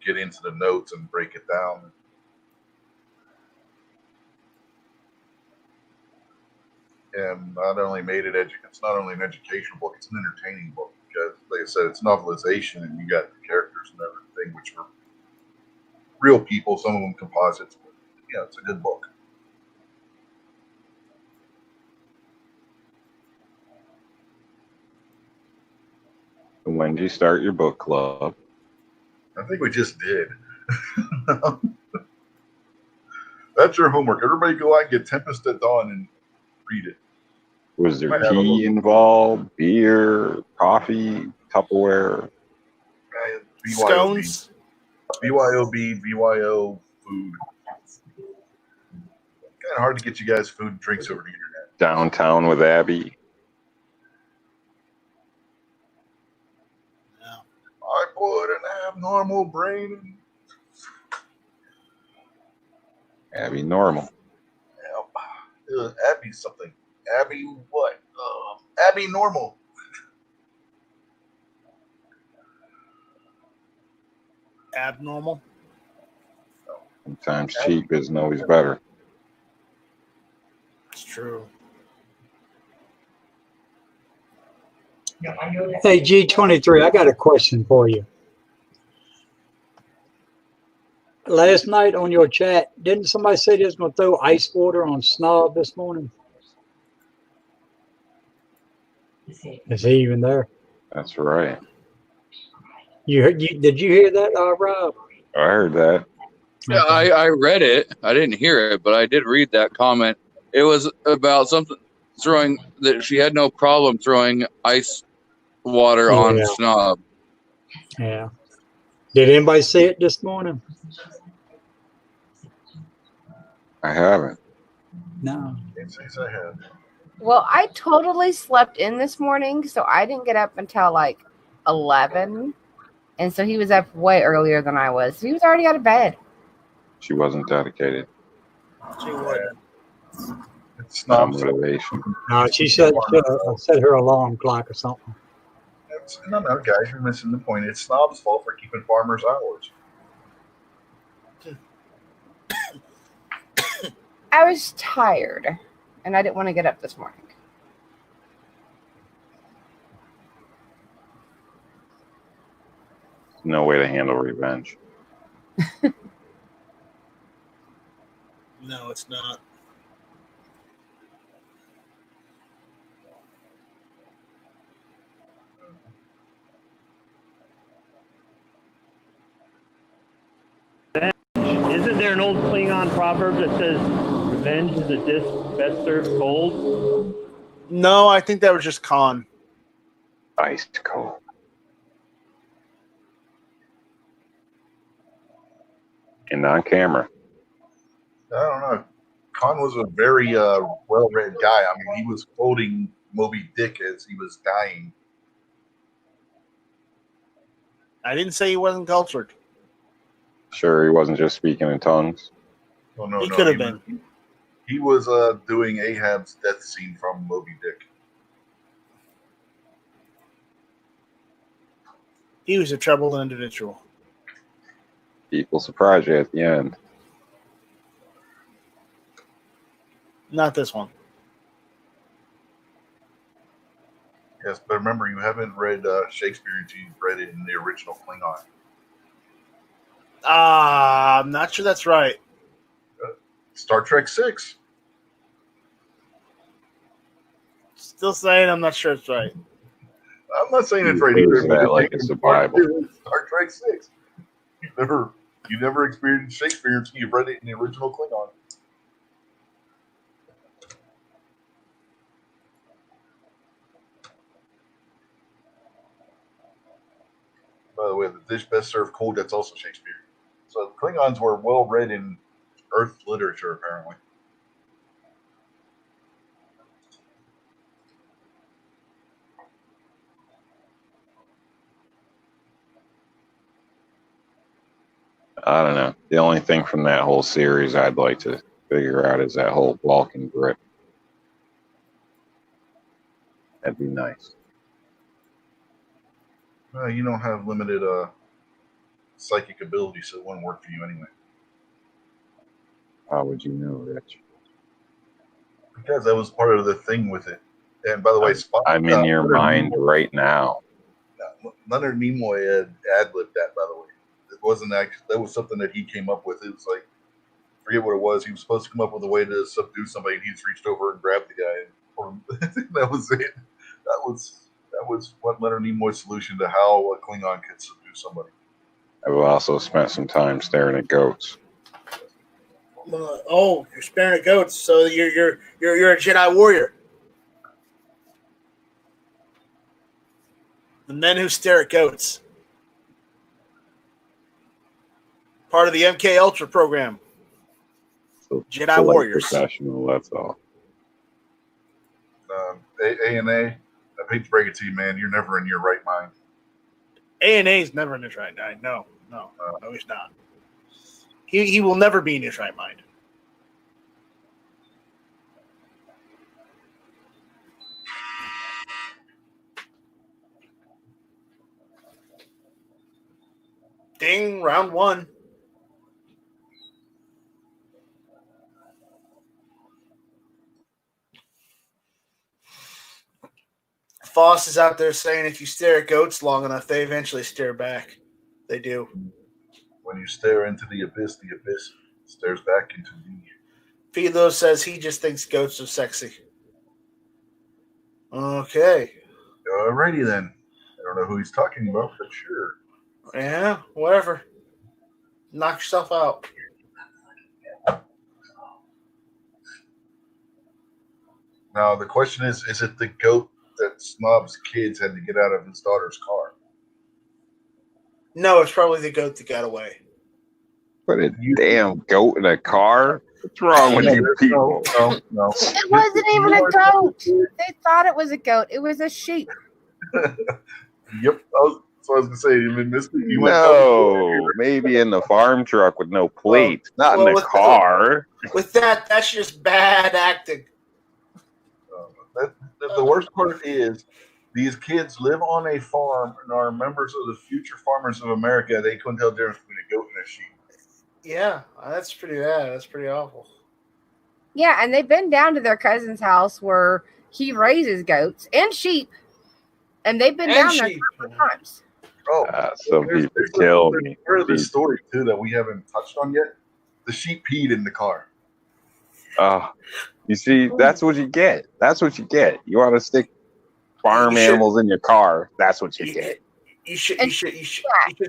get into the notes and break it down. And not only it's not only an educational book, it's an entertaining book because, like I said, it's novelization and you got the characters and everything, which are real people, some of them composites. But, it's a good book. When did you start your book club? I think we just did. That's your homework. Everybody go out and get Tempest at Dawn and read it. Was there tea involved? Beer, coffee, Tupperware? Scones? BYOB, BYO food. Kind of hard to get you guys food and drinks over the internet. Downtown with Abby. I put an abnormal brain. Abby normal. Abby something. Abby what? Abby normal. Abnormal. Sometimes cheap isn't always better. It's true. Hey, G23, I got a question for you. Last night on your chat, didn't somebody say they was going to throw ice water on Snob this morning? Is he even there? That's right. Did you hear that, Rob? I heard that. Yeah, I read it. I didn't hear it, but I did read that comment. It was about something throwing that she had no problem throwing ice water on Snob. Yeah. Did anybody see it this morning? I haven't. No. I have. Well, I totally slept in this morning, so I didn't get up until like 11. And so he was up way earlier than I was. So he was already out of bed. She wasn't dedicated. She would. It's No not motivation. No, she set her alarm clock or something. No, guys, you're missing the point. It's Snob's fault for keeping farmers hours. I was tired, and I didn't want to get up this morning. No way to handle revenge. No, it's not. Isn't there an old Klingon proverb that says, revenge is a dish best served cold? No, I think that was just Khan. Ice cold. And on camera. I don't know. Khan was a very well-read guy. I mean, he was quoting Moby Dick as he was dying. I didn't say he wasn't cultured. Sure, he wasn't just speaking in tongues. Oh, no, He could have been. He was doing Ahab's death scene from Moby Dick. He was a troubled individual. People surprise you at the end. Not this one. Yes, but remember, you haven't read Shakespeare until you've read it in the original Klingon. I'm not sure that's right. Star Trek 6. Still saying I'm not sure it's right. I'm not saying it's right He either. proves that like it's the Bible. Star Trek 6. You never experienced Shakespeare until you've read it in the original Klingon. By the way, the dish best served cold, that's also Shakespeare. So Klingons were well read in Earth literature, apparently. I don't know. The only thing from that whole series I'd like to figure out is that whole Vulcan grip. That'd be nice. You don't have limited psychic ability, so it wouldn't work for you anyway. How would you know, Rich? Because that was part of the thing with it. And by the way, Spock, I'm in your mind right now. Leonard Nimoy had ad-libbed that, by the way. It wasn't actually, that was something that he came up with. It was like, forget what it was. He was supposed to come up with a way to subdue somebody, and he just reached over and grabbed the guy. And that was it. That was what Leonard Nimoy's solution to how a Klingon could subdue somebody. I've also spent some time staring at goats. Oh, you're sparing at goats, so you're a Jedi warrior. The men who stare at goats. Part of the MK Ultra program. So Jedi so, like, Warriors. professional. That's all. A&A, I hate to break it to you, man. You're never in your right mind. A&A's never in his right mind. No, he's not. He will never be in his right mind. Ding, round one. Foss is out there saying if you stare at goats long enough, they eventually stare back. They do. When you stare into the abyss stares back into you. Philo says he just thinks goats are sexy. Okay. Alrighty then. I don't know who he's talking about, but sure. Yeah, whatever. Knock yourself out. Now the question is it the goat that Snob's kids had to get out of his daughter's car? No, it's probably the goat that got away. Put a damn goat in a car? What's wrong with you people? No. It wasn't even a goat. They thought it was a goat. It was a sheep. Yep. So I was gonna say, you No, maybe in the farm truck with no plates, not in the car. With that's just bad acting. The worst part is these kids live on a farm and are members of the Future Farmers of America. They couldn't tell the difference between a goat and a sheep. Yeah, that's pretty bad. That's pretty awful. Yeah, and they've been down to their cousin's house where he raises goats and sheep, and they've been down there several times. Oh, some people kill me. Part of the story too that we haven't touched on yet. The sheep peed in the car. You see, that's what you get. That's what you get. You want to stick farm animals in your car. That's what you get. You should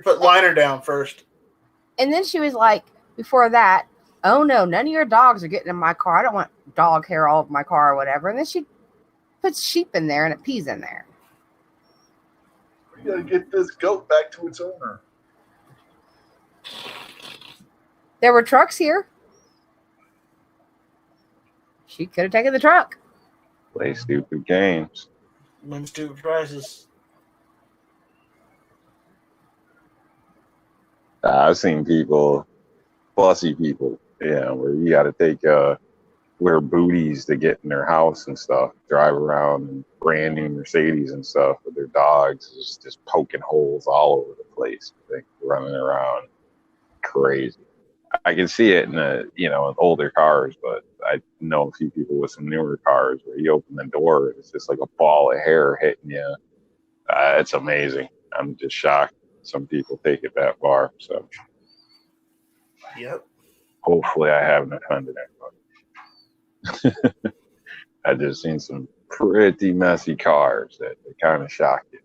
put liner down first. And then she was like, before that, oh no, none of your dogs are getting in my car. I don't want dog hair all over my car or whatever. And then she puts sheep in there and it pees in there. We gotta get this goat back to its owner. There were trucks here. She could have taken the truck. Play stupid games. Win stupid prizes. I've seen people, fussy people, where you got to take wear booties to get in their house and stuff, drive around in brand new Mercedes and stuff with their dogs, just poking holes all over the place, running around crazy. I can see it in older cars, but I know a few people with some newer cars where you open the door and it's just like a ball of hair hitting you. It's amazing. I'm just shocked some people take it that far. So, yep. Hopefully, I haven't offended anybody. I just seen some pretty messy cars that kind of shocked you.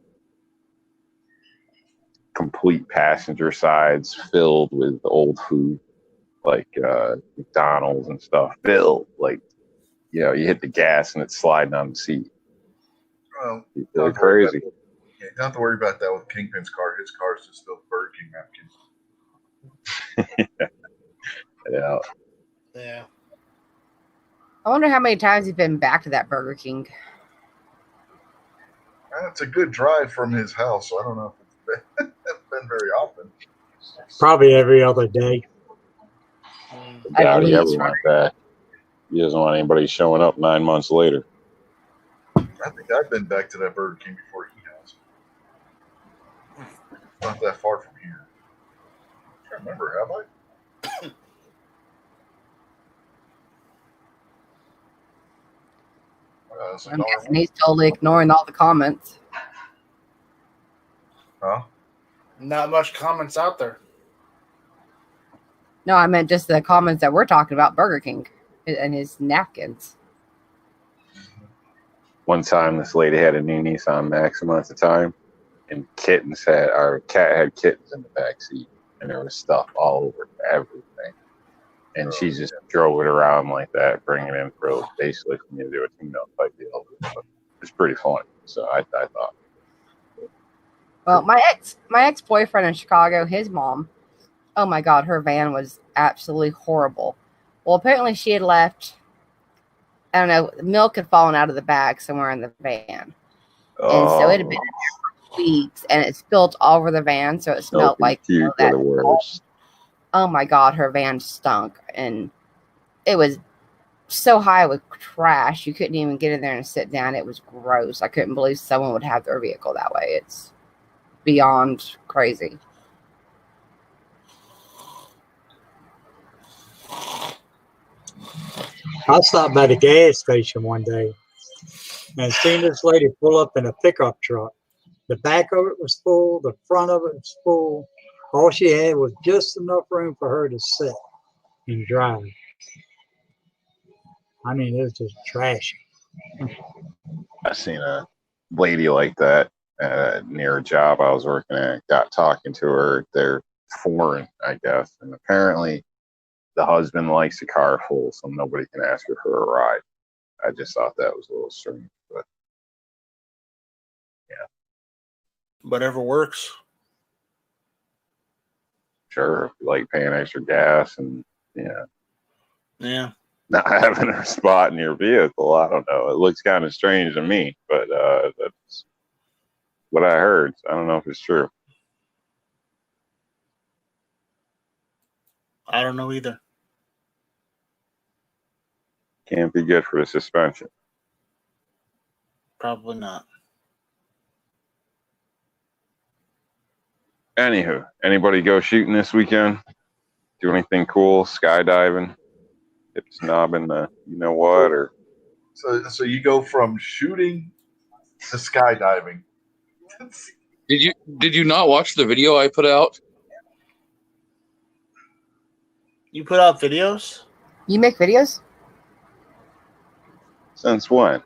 Complete passenger sides filled with old food, like McDonald's and stuff. Filled, you hit the gas and it's sliding on the seat. Well, it's crazy. You don't have to worry about that with Kingpin's car. His car is just still Burger King napkins. Yeah. I wonder how many times he's been back to that Burger King. It's a good drive from his house, so I don't know if it's been very often. Probably every other day. Yeah, he ever want that. He doesn't want anybody showing up 9 months later. I think I've been back to that Burger King before he has. It's not that far from here. I can't remember, have I? I'm guessing he's totally ignoring all the comments. Huh? Not much comments out there. No, I meant just the comments that we're talking about Burger King and his napkins. One time, this lady had a new Nissan Maxima at the time, and our cat had kittens in the back seat, and there was stuff all over everything. And she just drove it around like that, bringing it in for basically for me to do a tune-up type deal. It's pretty fun. So I thought. Well, my ex-boyfriend in Chicago, his mom, oh my God, her van was absolutely horrible. Well, apparently she had left. I don't know. Milk had fallen out of the bag somewhere in the van, and so it had been weeks, and it spilled all over the van, so it smelled like that. The worst. Oh my God, her van stunk, and it was so high with trash you couldn't even get in there and sit down. It was gross. I couldn't believe someone would have their vehicle that way. It's beyond crazy. I stopped by the gas station one day and seen this lady pull up in a pickup truck. The back of it was full, the front of it was full. All she had was just enough room for her to sit and drive. I mean, it was just trashy. I seen a lady like that near a job I was working at. Got talking to her. They're foreign, I guess, and apparently the husband likes the car full, so nobody can ask her for a ride. I just thought that was a little strange, but yeah. Whatever works. Sure, if you like paying extra gas and Yeah. not having a spot in your vehicle, I don't know. It looks kind of strange to me, but that's what I heard. I don't know if it's true. I don't know either. Can't be good for the suspension. Probably not. Anywho, anybody go shooting this weekend? Do anything cool? Skydiving? Hip snobbing the you know what? Or So you go from shooting to skydiving. Did you not watch the video I put out? You put out videos? You make videos? since when?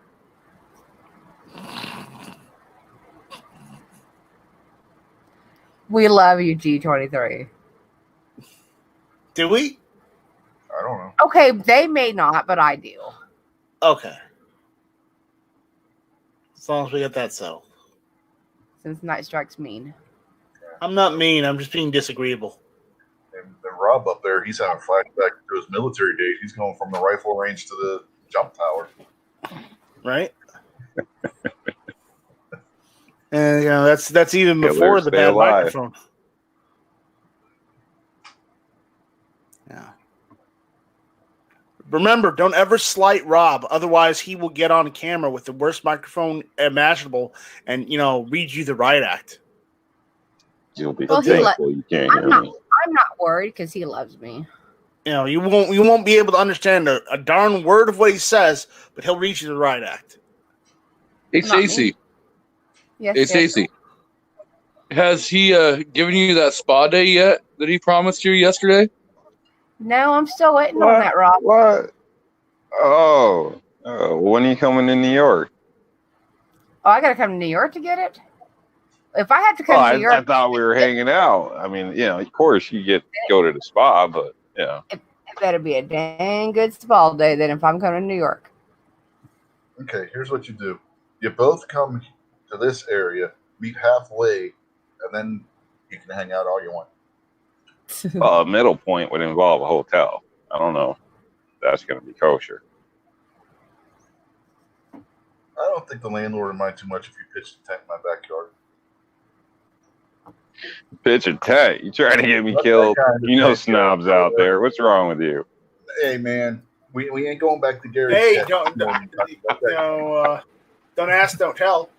We love you, G23. Do we? I don't know. Okay, they may not, but I do. Okay. As long as we get that so. Since Night Strike's mean. I'm not mean. I'm just being disagreeable. And Rob up there, he's having a flashback to his military days. He's going from the rifle range to the jump tower. Right? And that's even Yeah, before let's the stay bad alive. microphone. Yeah. Remember, don't ever slight Rob, otherwise he will get on camera with the worst microphone imaginable and read you the riot act. You'll be Well, thankful you can't hear me. I'm not worried because he loves me. You won't be able to understand a darn word of what he says, but he'll read you the riot act. Hey, Not Stacy. me. Yes, Hey, yes. Stacy. Has he given you that spa day yet that he promised you yesterday? No, I'm still waiting What? on that, Rob. What? Oh, when are you coming to New York? Oh, I gotta come to New York to get it. If I had to come to New York, I thought we were hanging out. I mean, of course you get to go to the spa, but it better be a dang good spa day then if I'm coming to New York. Okay, here's what you do. You both come to this area, meet halfway, and then you can hang out all you want. a middle point would involve a hotel. I don't know if that's going to be kosher. I don't think the landlord would mind too much if you pitched a tent in my backyard. Pitch a tent. You trying to get me killed? Snobs out there. What's wrong with you? Hey, man, we ain't going back to Gary. Hey, don't ask, don't tell.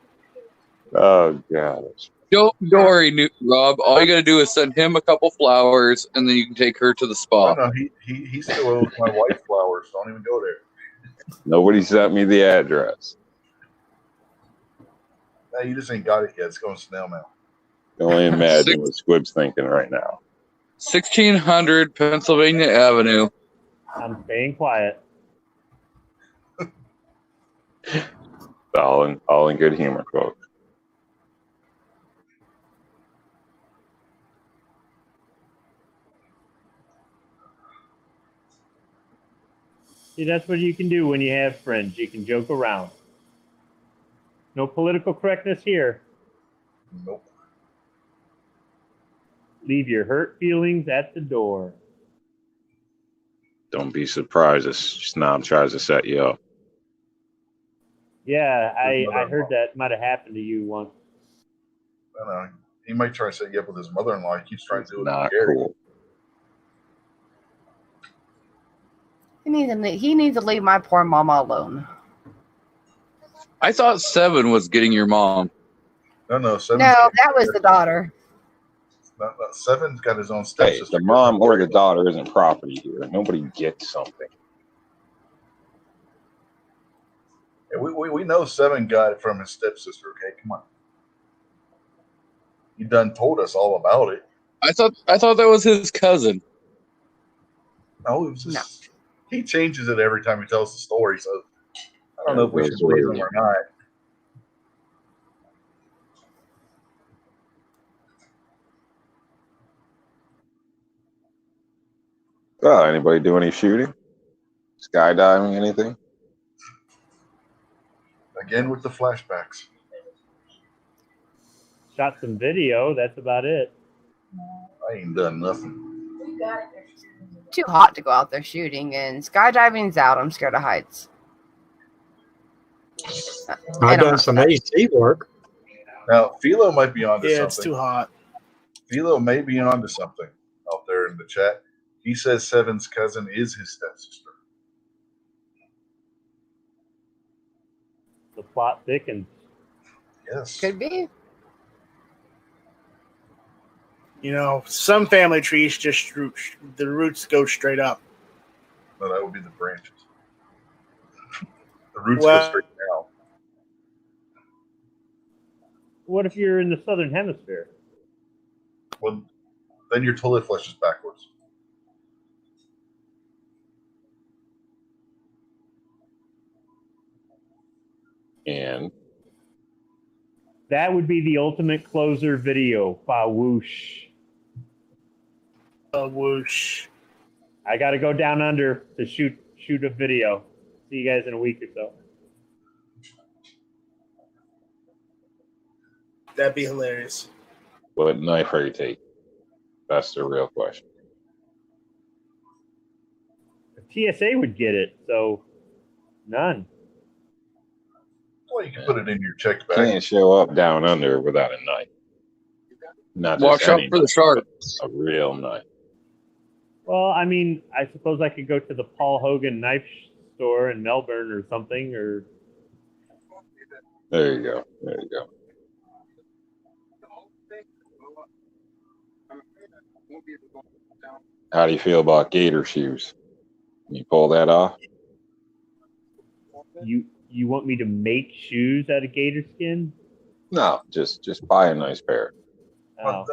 Oh God. Don't worry, Rob. All you got to do is send him a couple flowers, and then you can take her to the spa. No, he still owes my wife flowers. Don't even go there. Nobody sent me the address. No, you just ain't got it yet. It's going snail mail. I can only imagine what Squib's thinking right now. 1600 Pennsylvania Avenue. I'm staying quiet. All in good humor, folks. See, that's what you can do when you have friends. You can joke around. No political correctness here. Nope. Leave your hurt feelings at the door. Don't be surprised if Snob tries to set you up. Yeah, I heard that might have happened to you once. I don't know. He might try to set you up with his mother-in-law. He keeps trying to do it with Not Gary. cool. He needs to leave my poor mama alone. I thought Seven was getting your mom. No, Seven's No, that was the daughter. Seven's got his own Hey, stepsister. the mom or the daughter isn't property here. Nobody gets something. Yeah, we know Seven got it from his stepsister. Okay, come on. He done told us all about it. I thought that was his cousin. No, it was just, he changes it every time he tells the story. So I don't know if we should That's believe weird. him or not. Oh, anybody do any shooting? Skydiving, anything? Again with the flashbacks. Shot some video. That's about it. I ain't done nothing. Too hot to go out there shooting, and skydiving's out. I'm scared of heights. I've done some AC work. Now, Philo might be onto Yeah, something. it's too hot. Philo may be onto something out there in the chat. He says Seven's cousin is his stepsister. The plot thickens. Yes. Could be. You know, some family trees just the roots go straight up. No, that would be the branches. The roots Well- go straight down. What if you're in the southern hemisphere? Well, then your toilet flushes backwards. And That would be the ultimate closer video. Whoosh. Whoosh. I got to go down under to shoot a video. See you guys in a week or so. That'd be hilarious. what knife are you taking? That's the real question. TSA would get it, so none. Well, you can put it in your check bag. Can't show up down under without a knife. Not just Watch out any for the knife, sharks. but a real knife. Well, I mean, I suppose I could go to the Paul Hogan knife store in Melbourne or something, or There you go. There you go. How do you feel about gator shoes? Can you pull that off? you want me to make shoes out of gator skin? No, just buy a nice pair. Oh.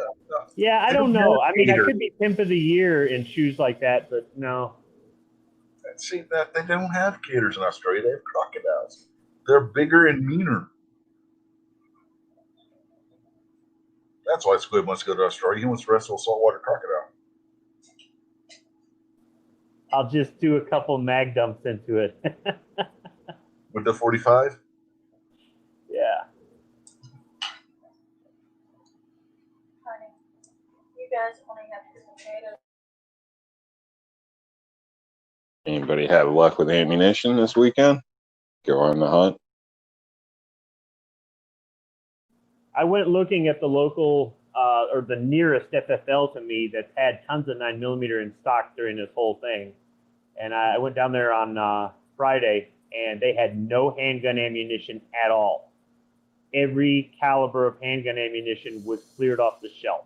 Yeah, I don't know. I mean, I could be pimp of the year in shoes like that, but no. See, that they don't have gators in Australia. They have crocodiles. They're bigger and meaner. That's why Squid wants to go to Australia. He wants to wrestle a saltwater crocodile. I'll just do a couple mag dumps into it. With the 45? Yeah. Honey, you guys only have two potatoes. Anybody have luck with ammunition this weekend? Go on the hunt. I went looking at the local or the nearest FFL to me that had tons of 9mm in stock during this whole thing. And I went down there on Friday, and they had no handgun ammunition at all. Every caliber of handgun ammunition was cleared off the shelf.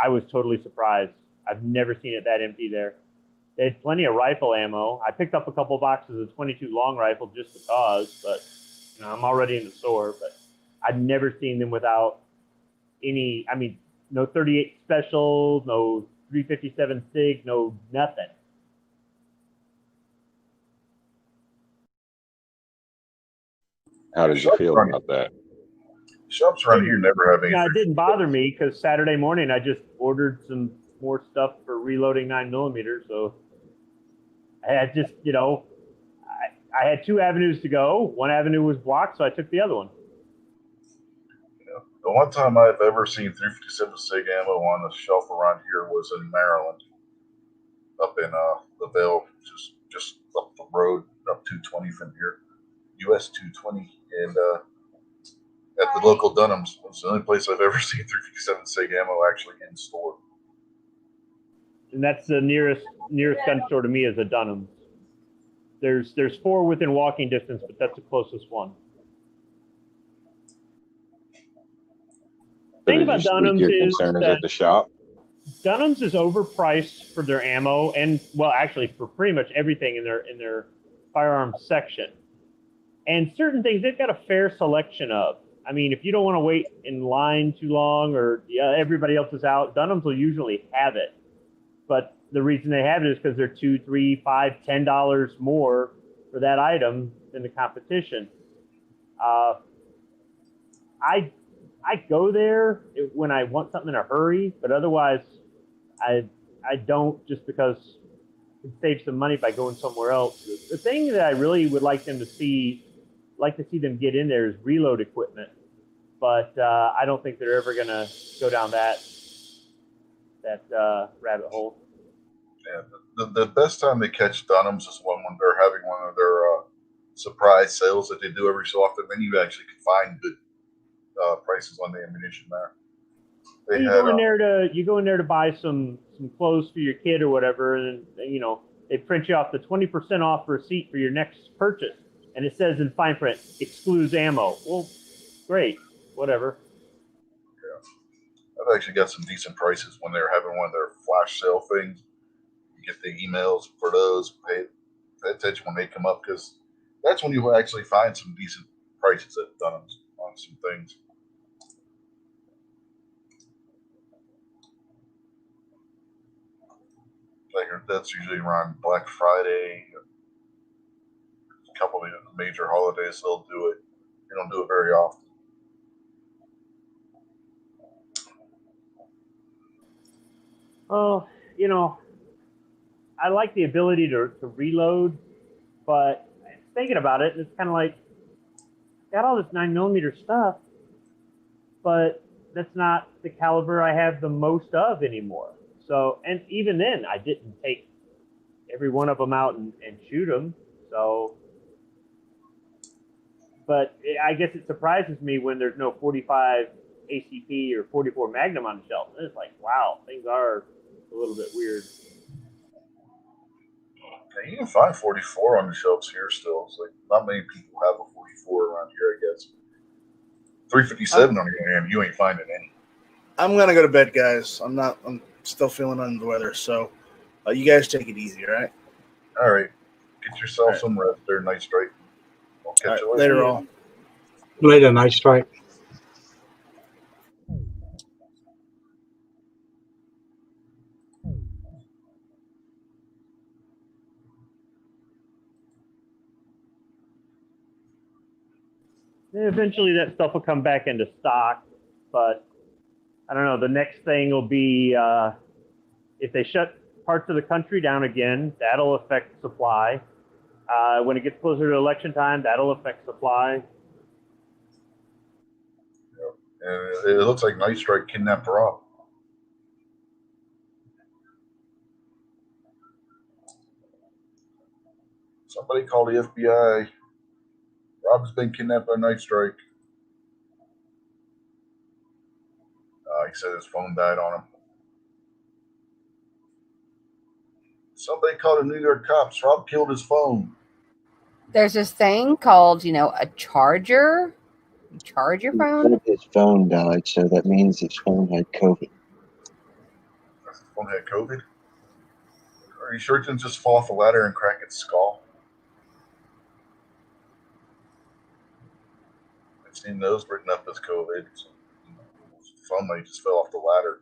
I was totally surprised. I've never seen it that empty there. They had plenty of rifle ammo. I picked up a couple boxes of 22 long rifle just because, but you know, I'm already in the store. But I've never seen them without any. I mean, no 38 special, no 357 SIG, no nothing. How did you feel about that? Shops around here never have You know, anything. it didn't bother me because Saturday morning I just ordered some more stuff for reloading 9mm. So I had just, you know, I had two avenues to go. One avenue was blocked, so I took the other one. The one time I've ever seen 357 SIG ammo on the shelf around here was in Maryland. up in LaVale, just up the road, up 220 from here, US 220, and at the local Dunham's. It's the only place I've ever seen 357 SIG ammo actually in store. And that's the nearest gun store to me is a Dunham's. There's 4 within walking distance, but that's the closest one. The thing about Dunham's your is concern is that at the shop. Dunham's is overpriced for their ammo, and well, actually for pretty much everything in their firearms section. And certain things they've got a fair selection of. I mean, if you don't want to wait in line too long or everybody else is out, Dunham's will usually have it. But the reason they have it is because they're $2, $3, $5, $10 more for that item than the competition. I go there when I want something in a hurry, but otherwise I don't, just because it saves some money by going somewhere else. The thing that I really would like to see them get in there is reload equipment, but I don't think they're ever going to go down that rabbit hole. Yeah, the best time they catch Dunham's is when they're having one of their surprise sales that they do every so often. Then you actually can find good prices on the ammunition there. You go in there to buy some clothes for your kid or whatever, and they print you off the 20% off receipt for your next purchase, and it says in fine print, excludes ammo. Well, great, whatever. Yeah, I've actually got some decent prices when they're having one of their flash sale things. You get the emails for those. Pay attention when they come up, because that's when you actually find some decent prices at Dunham's on some things. That's usually around Black Friday. A couple of the major holidays they'll do it. They don't do it very often. Oh, I like the ability to reload, but thinking about it, it's kind of like, got all this 9mm stuff, but that's not the caliber I have the most of anymore. So, and even then, I didn't take every one of them out and shoot them. So, but I guess it surprises me when there's no 45 ACP or 44 Magnum on the shelf. It's like, wow, things are a little bit weird. Yeah, you can find 44 on the shelves here still. It's like not many people have a 44 around here, I guess. 357 on your hand, you ain't finding any. I'm gonna go to bed, guys. I'm still feeling under the weather, so you guys take it easy, all right? All right, get yourself some rest there, Night Strike. I'll catch you later on. Later, Night Strike. Eventually that stuff will come back into stock, but I don't know. The next thing will be if they shut parts of the country down again, that'll affect supply. When it gets closer to election time, that'll affect supply. Yeah. And it looks like Night Strike kidnapped Rob. Somebody call the FBI. Rob's been kidnapped by Night Strike. He said his phone died on him. Somebody called the New York cops. Rob killed his phone. There's this thing called, a charger. You charge your phone? His phone died, so that means his phone had COVID. His phone had COVID? Are you sure it didn't just fall off the ladder and crack its skull? I've seen those written up as COVID. So, the phone might just fell off the ladder.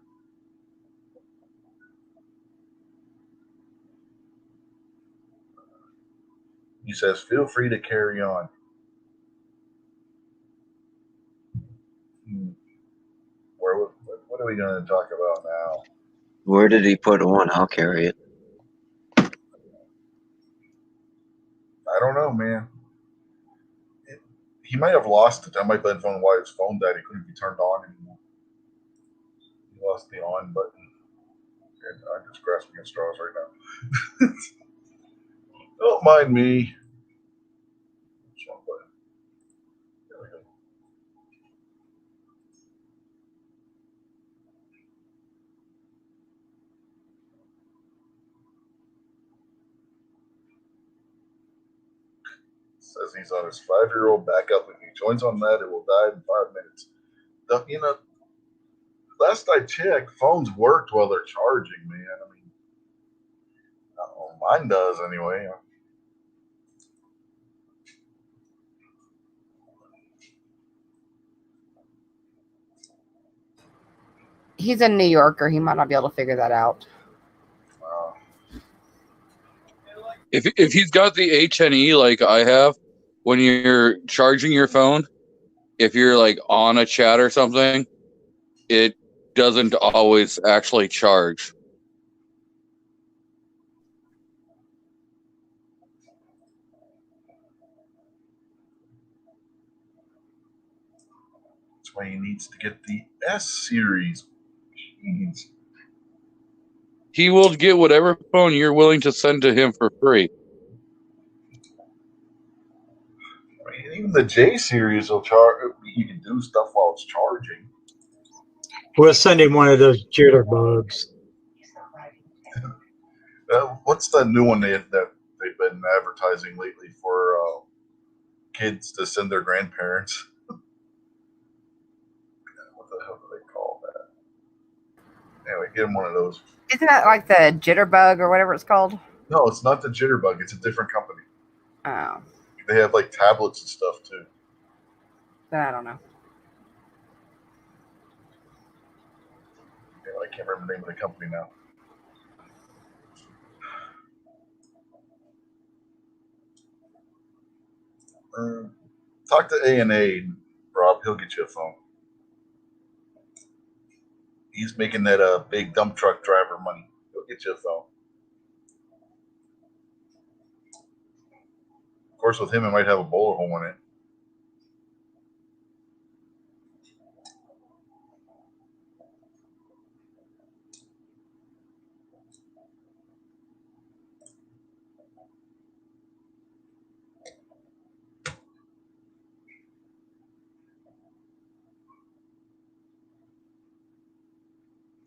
He says, feel free to carry on. What are we going to talk about now? Where did he put on? I'll carry it. I don't know, man. He might have lost it. That might have been why his phone died. It couldn't be turned on anymore. He lost the on button. And I'm just grasping at straws right now. Don't mind me. Wrong button. There we go. Says he's on his 5-year-old backup. If he joins on that, it will die in 5 minutes. You know, last I checked, phones worked while they're charging, man. I mean, I don't know, mine does anyway. He's a New Yorker. He might not be able to figure that out. If he's got the HNE like I have, when you're charging your phone, if you're like on a chat or something, it doesn't always actually charge. That's why he needs to get the S series. Jeez. He will get whatever phone you're willing to send to him for free. I mean, even the J series will charge. You can do stuff while it's charging. We'll send him one of those jitterbugs. What's that new one that they've been advertising lately for kids to send their grandparents? What the hell do they call that? Anyway, get him one of those. Isn't that like the jitterbug or whatever it's called? No, it's not the Jitterbug. It's a different company. Oh, They have like tablets and stuff too. then I don't know. I can't remember the name of the company now. Talk to A&A, Rob. He'll get you a phone. He's making that big dump truck driver money. He'll get you a phone. Of course, with him, it might have a bullet hole in it.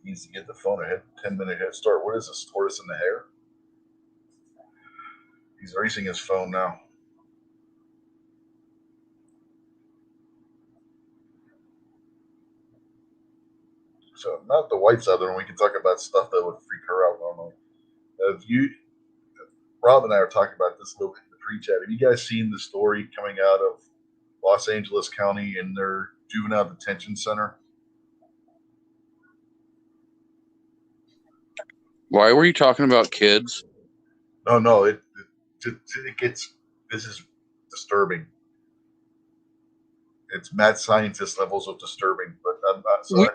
Needs to get the phone ahead, 10-minute head start. What is this? Tortoise in the hair? He's racing his phone now. So, not the white Southern. We can talk about stuff that would freak her out normally. Rob and I are talking about this a little bit in the pre-chat. Have you guys seen the story coming out of Los Angeles County and their juvenile detention center? Why were you talking about kids? No, it gets, this is disturbing. It's mad scientist levels of disturbing, but I'm not. So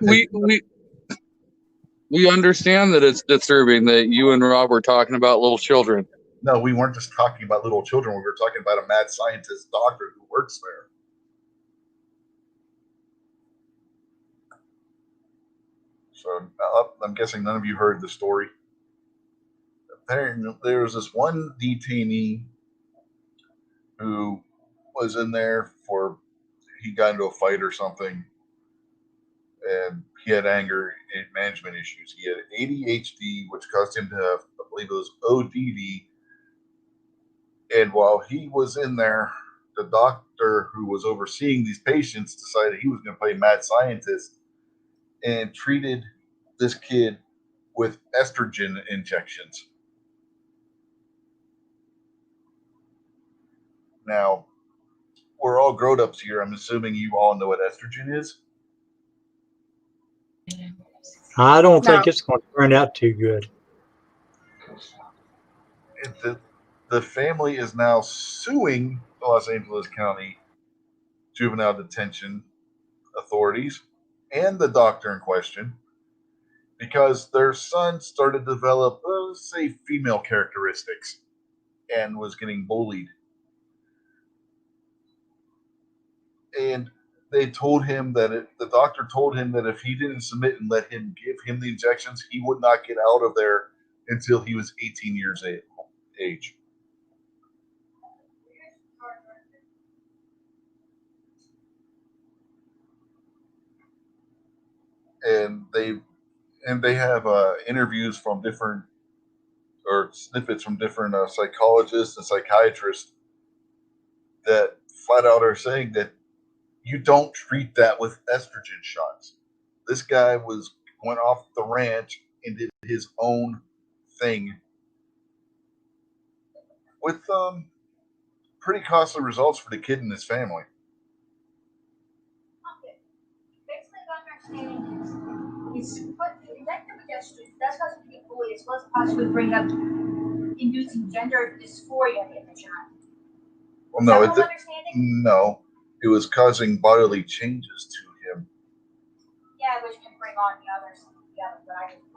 we understand that it's disturbing that you and Rob were talking about little children. No, we weren't just talking about little children. We were talking about a mad scientist doctor who works there. So I'm guessing none of you heard the story. Apparently, there was this one detainee who was in there he got into a fight or something, and he had anger and management issues. He had ADHD, which caused him to have, I believe it was ODD. And while he was in there, the doctor who was overseeing these patients decided he was going to play mad scientist and treated this kid with estrogen injections. Now, we're all grown-ups here. I'm assuming you all know what estrogen is. I don't think it's going to turn out too good. The family is now suing the Los Angeles County Juvenile Detention authorities and the doctor in question because their son started to develop, let's say, female characteristics and was getting bullied. And they told him that the doctor told him that if he didn't submit and let him give him the injections, he would not get out of there until he was 18 years age. And they have interviews from different or snippets from different psychologists and psychiatrists that flat out are saying that you don't treat that with estrogen shots. This guy went off the ranch and did his own thing with pretty costly results for the kid and his family. Okay. Basically, the understanding is what the injected with estrogen does cause people is what's possibly bring up inducing gender dysphoria in the child. Well, no, it was causing bodily changes to him. Yeah, which can bring on the other side.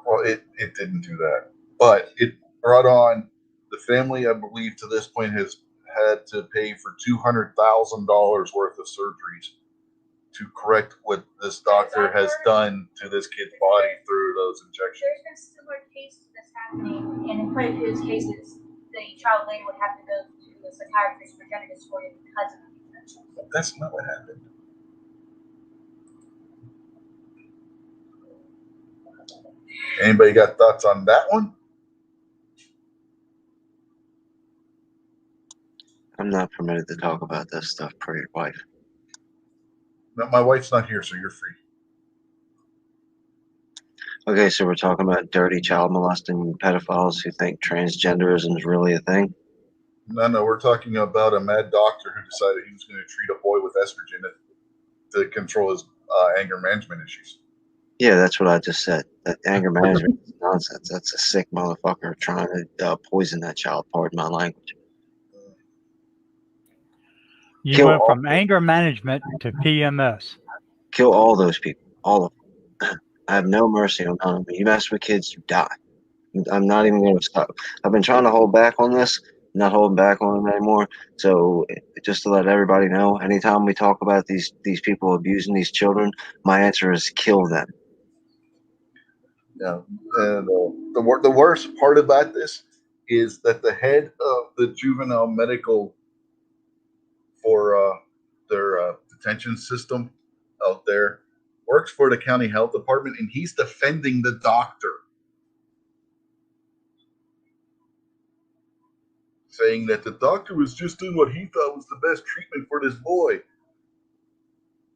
Well, it didn't do that, but it brought on the family. I believe to this point has had to pay for $200,000 worth of surgeries to correct what this doctor has done to this kid's body through those injections. There's been similar cases that's happening, and in quite a few of those cases, the child later would have to go to a psychiatrist for gender dysphoria because of the injections. But that's not what happened. Anybody got thoughts on that one? I'm not permitted to talk about this stuff per your wife. No, my wife's not here, so you're free. Okay, so we're talking about dirty child molesting pedophiles who think transgenderism is really a thing. No, we're talking about a mad doctor who decided he was going to treat a boy with estrogen to control his anger management issues. Yeah, that's what I just said. That anger management is nonsense. That's a sick motherfucker trying to poison that child. Pardon my language. You went from anger management to PMS. Kill all those people. All of them. I have no mercy on none of them. You mess with kids, you die. I'm not even going to stop. I've been trying to hold back on this. Not holding back on it anymore. So just to let everybody know, anytime we talk about these people abusing these children, my answer is kill them. Yeah, and the worst part about this is that the head of the juvenile medical for their detention system out there works for the county health department, and he's defending the doctor, saying that the doctor was just doing what he thought was the best treatment for this boy.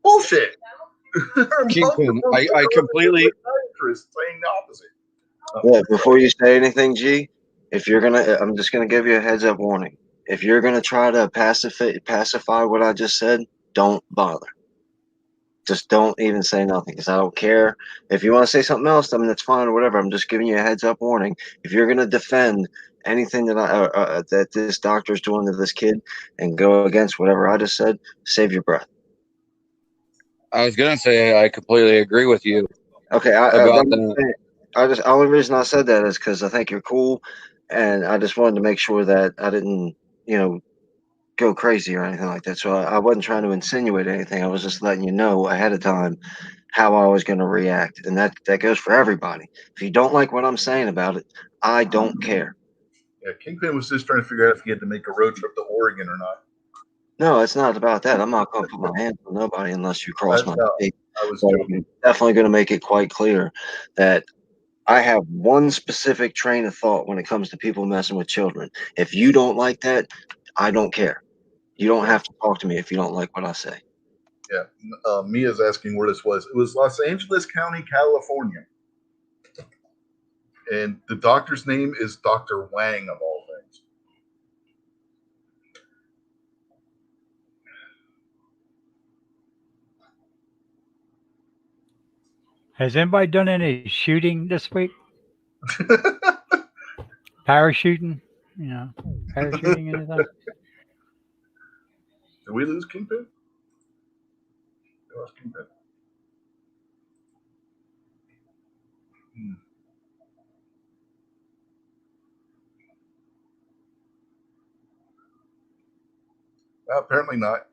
Bullshit. Kingpin, I completely saying the opposite. Yeah, before you say anything, G, if you're gonna, I'm just gonna give you a heads up warning. If you're gonna try to pacify what I just said, don't bother. Just don't even say nothing, because I don't care. If you want to say something else, I mean, that's fine or whatever. I'm just giving you a heads up warning. If you're gonna defend anything that that this doctor is doing to this kid and go against whatever I just said, save your breath. I was gonna say I completely agree with you. Okay, the only reason I said that is because I think you're cool, and I just wanted to make sure that I didn't, go crazy or anything like that. So I wasn't trying to insinuate anything. I was just letting you know ahead of time how I was going to react, and that goes for everybody. If you don't like what I'm saying about it, I don't care. Yeah, Kingpin was just trying to figure out if he had to make a road trip to Oregon or not. No, it's not about that. I'm not going to put my hands on nobody unless you cross my feet. I was joking. I'm definitely going to make it quite clear that I have one specific train of thought when it comes to people messing with children. If you don't like that, I don't care. You don't have to talk to me if you don't like what I say. Yeah, Mia's asking where this was. It was Los Angeles County, California. And the doctor's name is Dr. Wang, of all things. Has anybody done any shooting this week? Parachuting? Parachuting anything? Did we lose Kingpin? We lost Kingpin. Well, apparently not.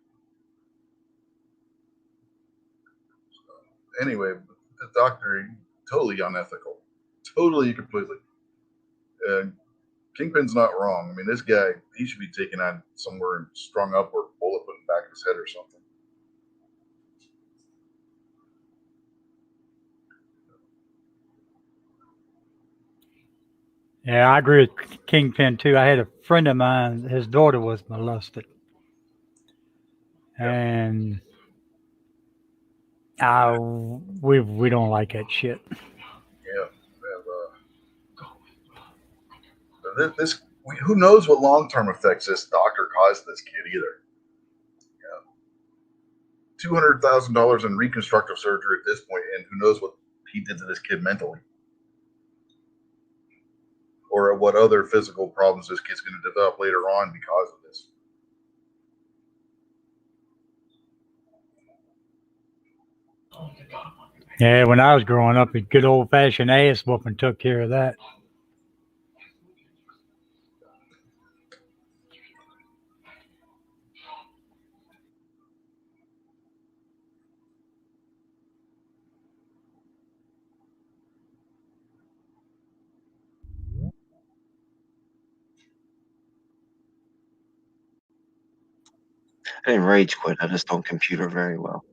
anyway, the doctor, totally unethical. Totally, completely. Kingpin's not wrong. I mean, this guy, he should be taken on somewhere and strung up or bullet put in the back of his head or something. Yeah, I agree with Kingpin too. I had a friend of mine, his daughter was molested. And we don't like that shit. Yeah. Who knows what long-term effects this doctor caused this kid either. $200,000 in reconstructive surgery at this point, and who knows what he did to this kid mentally, or what other physical problems this kid's going to develop later on because of this. Yeah, when I was growing up, a good old-fashioned ass whooping took care of that. I didn't rage quit. I just don't computer very well.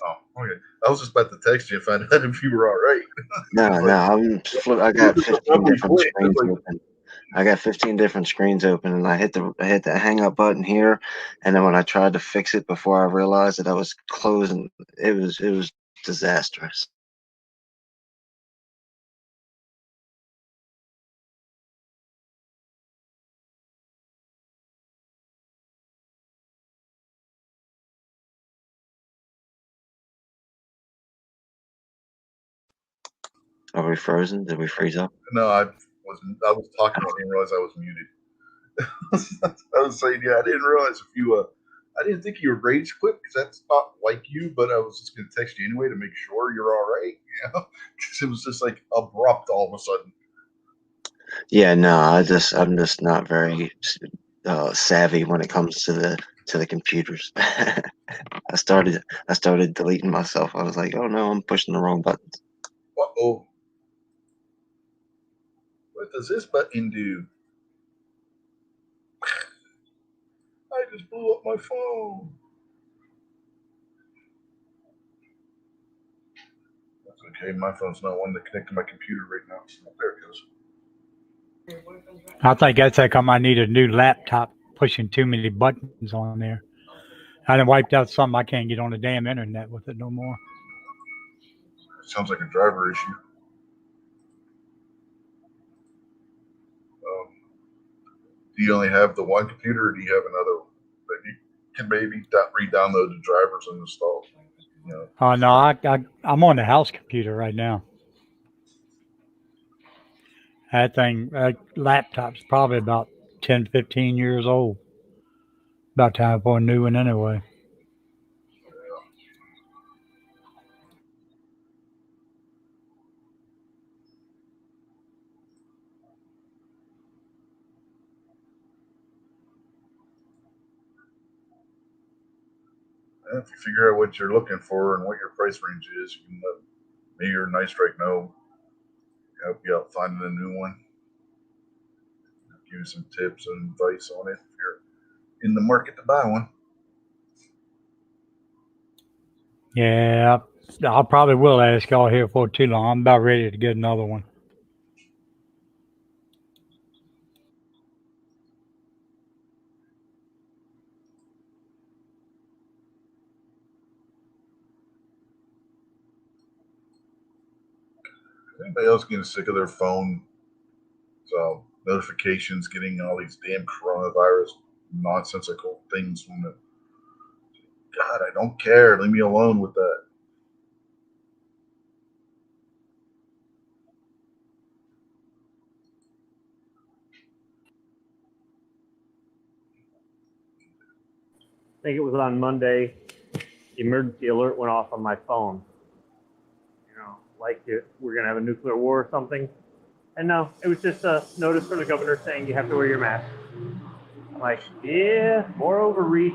Oh, okay. I was just about to text you and find out if you were all right. No, I got 15 different screens open. I got 15 different screens open, and I hit the hang up button here, and then when I tried to fix it before I realized that I was closing, it was disastrous. Are we frozen? Did we freeze up? No, I was talking. I didn't realize I was muted. I was saying, yeah, I didn't realize I didn't think you were rage quit because that's not like you. But I was just going to text you anyway to make sure you're all right. Because it was just like abrupt all of a sudden. Yeah, no, I'm just not very savvy when it comes to the computers. I started deleting myself. I was like, oh no, I'm pushing the wrong buttons. Uh-oh. What does this button do? I just blew up my phone. That's okay. My phone's not one to connect to my computer right now. There it goes. I think that's like I might need a new laptop pushing too many buttons on there. I done wiped out something. I can't get on the damn internet with it no more. Sounds like a driver issue. Do you only have the one computer, or do you have another that you can maybe re-download the drivers and install? Oh no, I'm on the house computer right now. That laptop's probably about 10, 15 years old. About time for a new one anyway. If you figure out what you're looking for and what your price range is, you can let me or Nice Strike know. Help you out finding a new one. Give you some tips and advice on it if you're in the market to buy one. Yeah, I probably will ask y'all here for too long. I'm about ready to get another one. Anybody else getting sick of their phone? So notifications, getting all these damn coronavirus nonsensical things from the. God, I don't care. Leave me alone with that. I think it was on Monday. The emergency alert went off on my phone. Like we're going to have a nuclear war or something. And no, it was just a notice from the governor saying you have to wear your mask. I'm like, yeah, more overreach.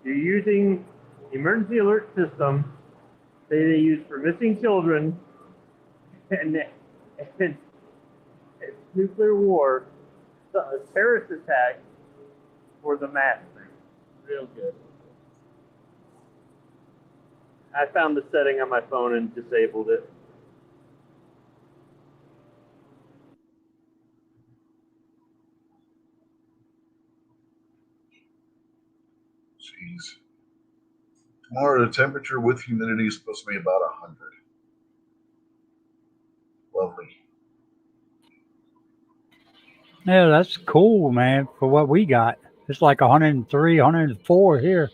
You're using the emergency alert system they use for missing children and nuclear war, terrorist attack for the mass thing. Real good. I found the setting on my phone and disabled it. Jeez. Tomorrow, the temperature with humidity is supposed to be about 100. Lovely. Yeah, that's cool, man, for what we got. It's like 103, 104 here.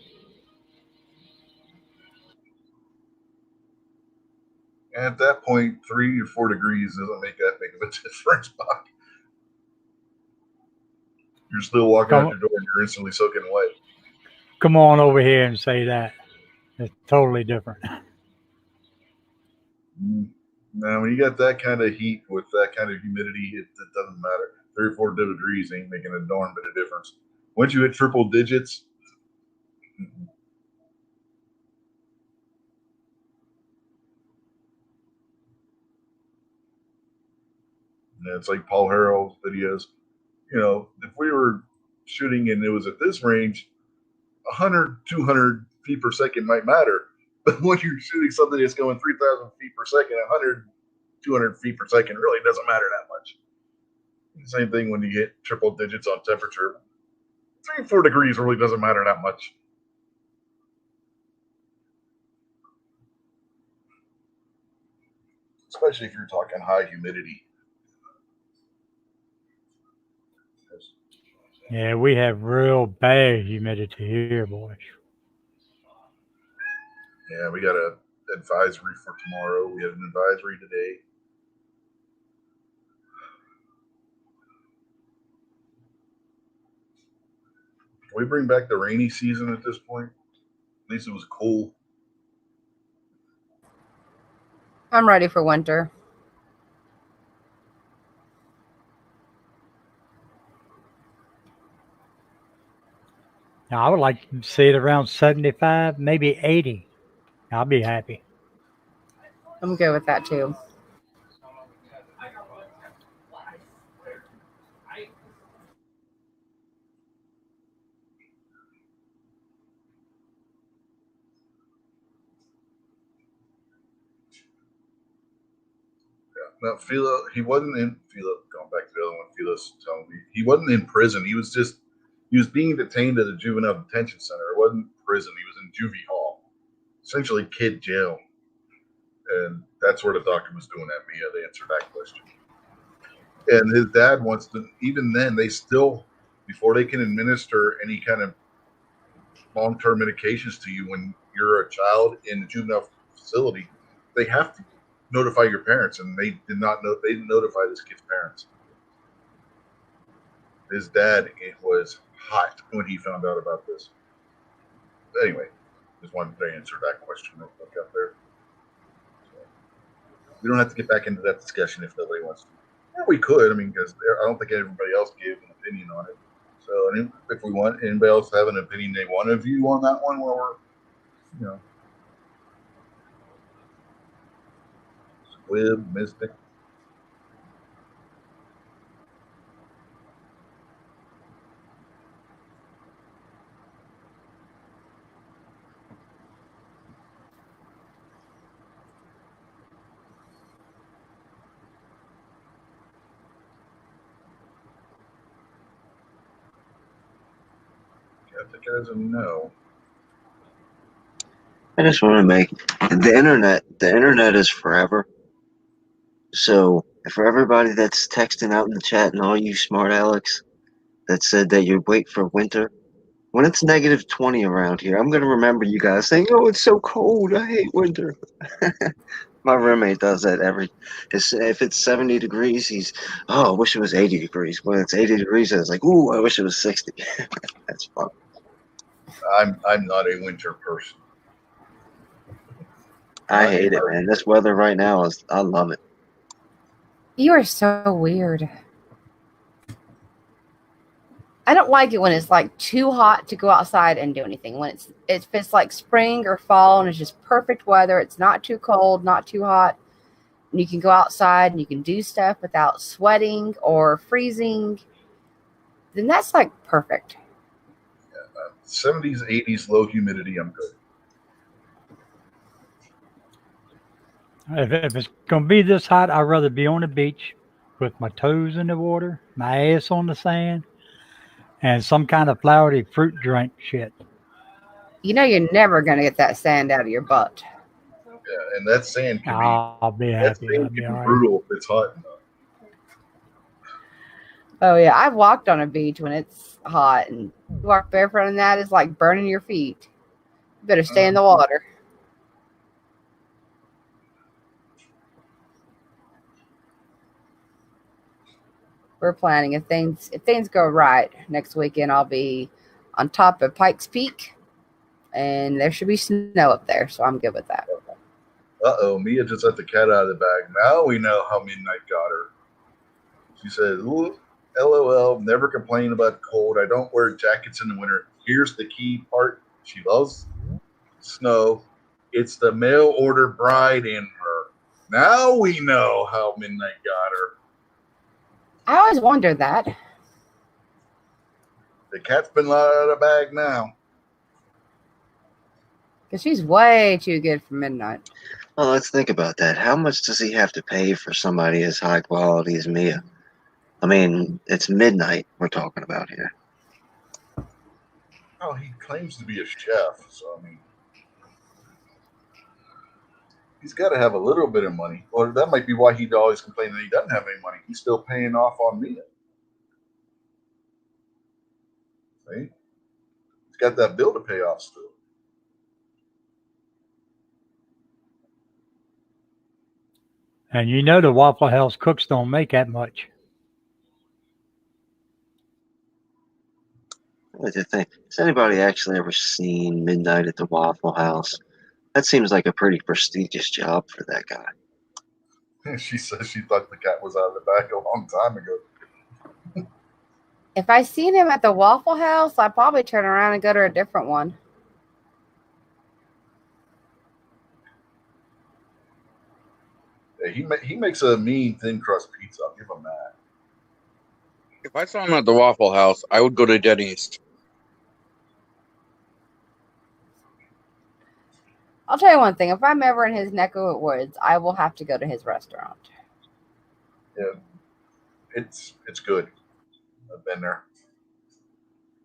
And at that point, 3 or 4 degrees doesn't make that big of a difference, Buck. You're still walking out your door and you're instantly soaking wet. Come on over here and say that. It's totally different. Now, when you got that kind of heat with that kind of humidity, it doesn't matter. 3 or 4 degrees ain't making a darn bit of difference. Once you hit triple digits, it's like Paul Harrell's videos. You know, if we were shooting and it was at this range, 100, 200 feet per second might matter. But when you're shooting something that's going 3,000 feet per second, 100, 200 feet per second really doesn't matter that much. Same thing when you hit triple digits on temperature. 3 or 4 degrees really doesn't matter that much. Especially if you're talking high humidity. Yeah, we have real bad humidity here, boys. Yeah, we got an advisory for tomorrow. We had an advisory today. Can we bring back the rainy season at this point? At least it was cool. I'm ready for winter. Now, I would like to see it around 75, maybe 80. I'll be happy. I'm good with that too. No, Philo, he wasn't in Philo. Going back to the other one, Philo's telling me he wasn't in prison. He was being detained at a juvenile detention center. It wasn't prison. He was in juvie hall, essentially kid jail. And that's where the doctor was doing that Mia to answer that question. And his dad wants to. Even then, they still, before they can administer any kind of long-term medications to you when you're a child in a juvenile facility, they have to notify your parents, and they did not know. They didn't notify this kid's parents. His dad, it was hot when he found out about this. Anyway, just wanted to answer that question real quick out there. So, we don't have to get back into that discussion if nobody wants to. Yeah, we could. I mean, because I don't think everybody else gave an opinion on it. So, if we want anybody else to have an opinion they want to view on that one, where we're, Squib, Mystic. I think as a no. I just want to make the internet is forever. So for everybody that's texting out in the chat and all you smart Alex that said that you wait for winter, when it's negative 20 around here, I'm going to remember you guys saying, oh, it's so cold. I hate winter. My roommate does that if it's 70 degrees, he's, oh, I wish it was 80 degrees. When it's 80 degrees, I was like, ooh, I wish it was 60. That's fun. I'm not a winter person. I hate it, man. This weather right now I love it. You are so weird. I don't like it when it's like too hot to go outside and do anything. When if it's like spring or fall and it's just perfect weather, it's not too cold, not too hot, and you can go outside and you can do stuff without sweating or freezing, then that's like perfect. 70s, 80s, low humidity, I'm good. If it's going to be this hot, I'd rather be on the beach with my toes in the water, my ass on the sand, and some kind of flowery fruit drink shit. You know you're never going to get that sand out of your butt. Yeah, and that sand can I'll be that happy. sand I'll can be be all right. brutal if it's hot enough. Oh yeah, I've walked on a beach when it's hot, and you walk barefoot on that, it's like burning your feet. You better stay in the water. We're planning if things go right next weekend. I'll be on top of Pikes Peak, and there should be snow up there, so I'm good with that. Uh-oh, Mia just let the cat out of the bag. Now we know how Midnight got her. She said, LOL, never complain about cold. I don't wear jackets in the winter. Here's the key part. She loves snow. It's the mail order bride in her. Now we know how Midnight got her. I always wondered that. The cat's been let out of the bag now. Because she's way too good for Midnight. Well, let's think about that. How much does he have to pay for somebody as high quality as Mia? I mean, it's Midnight we're talking about here. Oh, he claims to be a chef, so I mean, he's got to have a little bit of money. Or that might be why he'd always complain that he doesn't have any money. He's still paying off on Mia. See? He's got that bill to pay off still. And you know the Waffle House cooks don't make that much. What do you think? Has anybody actually ever seen Midnight at the Waffle House? That seems like a pretty prestigious job for that guy. She says she thought the cat was out of the bag a long time ago. If I seen him at the Waffle House, I'd probably turn around and go to a different one. Yeah, he makes a mean thin crust pizza. I'll give him that. If I saw him at the Waffle House, I would go to Denny's. I'll tell you one thing. If I'm ever in his neck of the woods, I will have to go to his restaurant. Yeah, it's good. I've been there.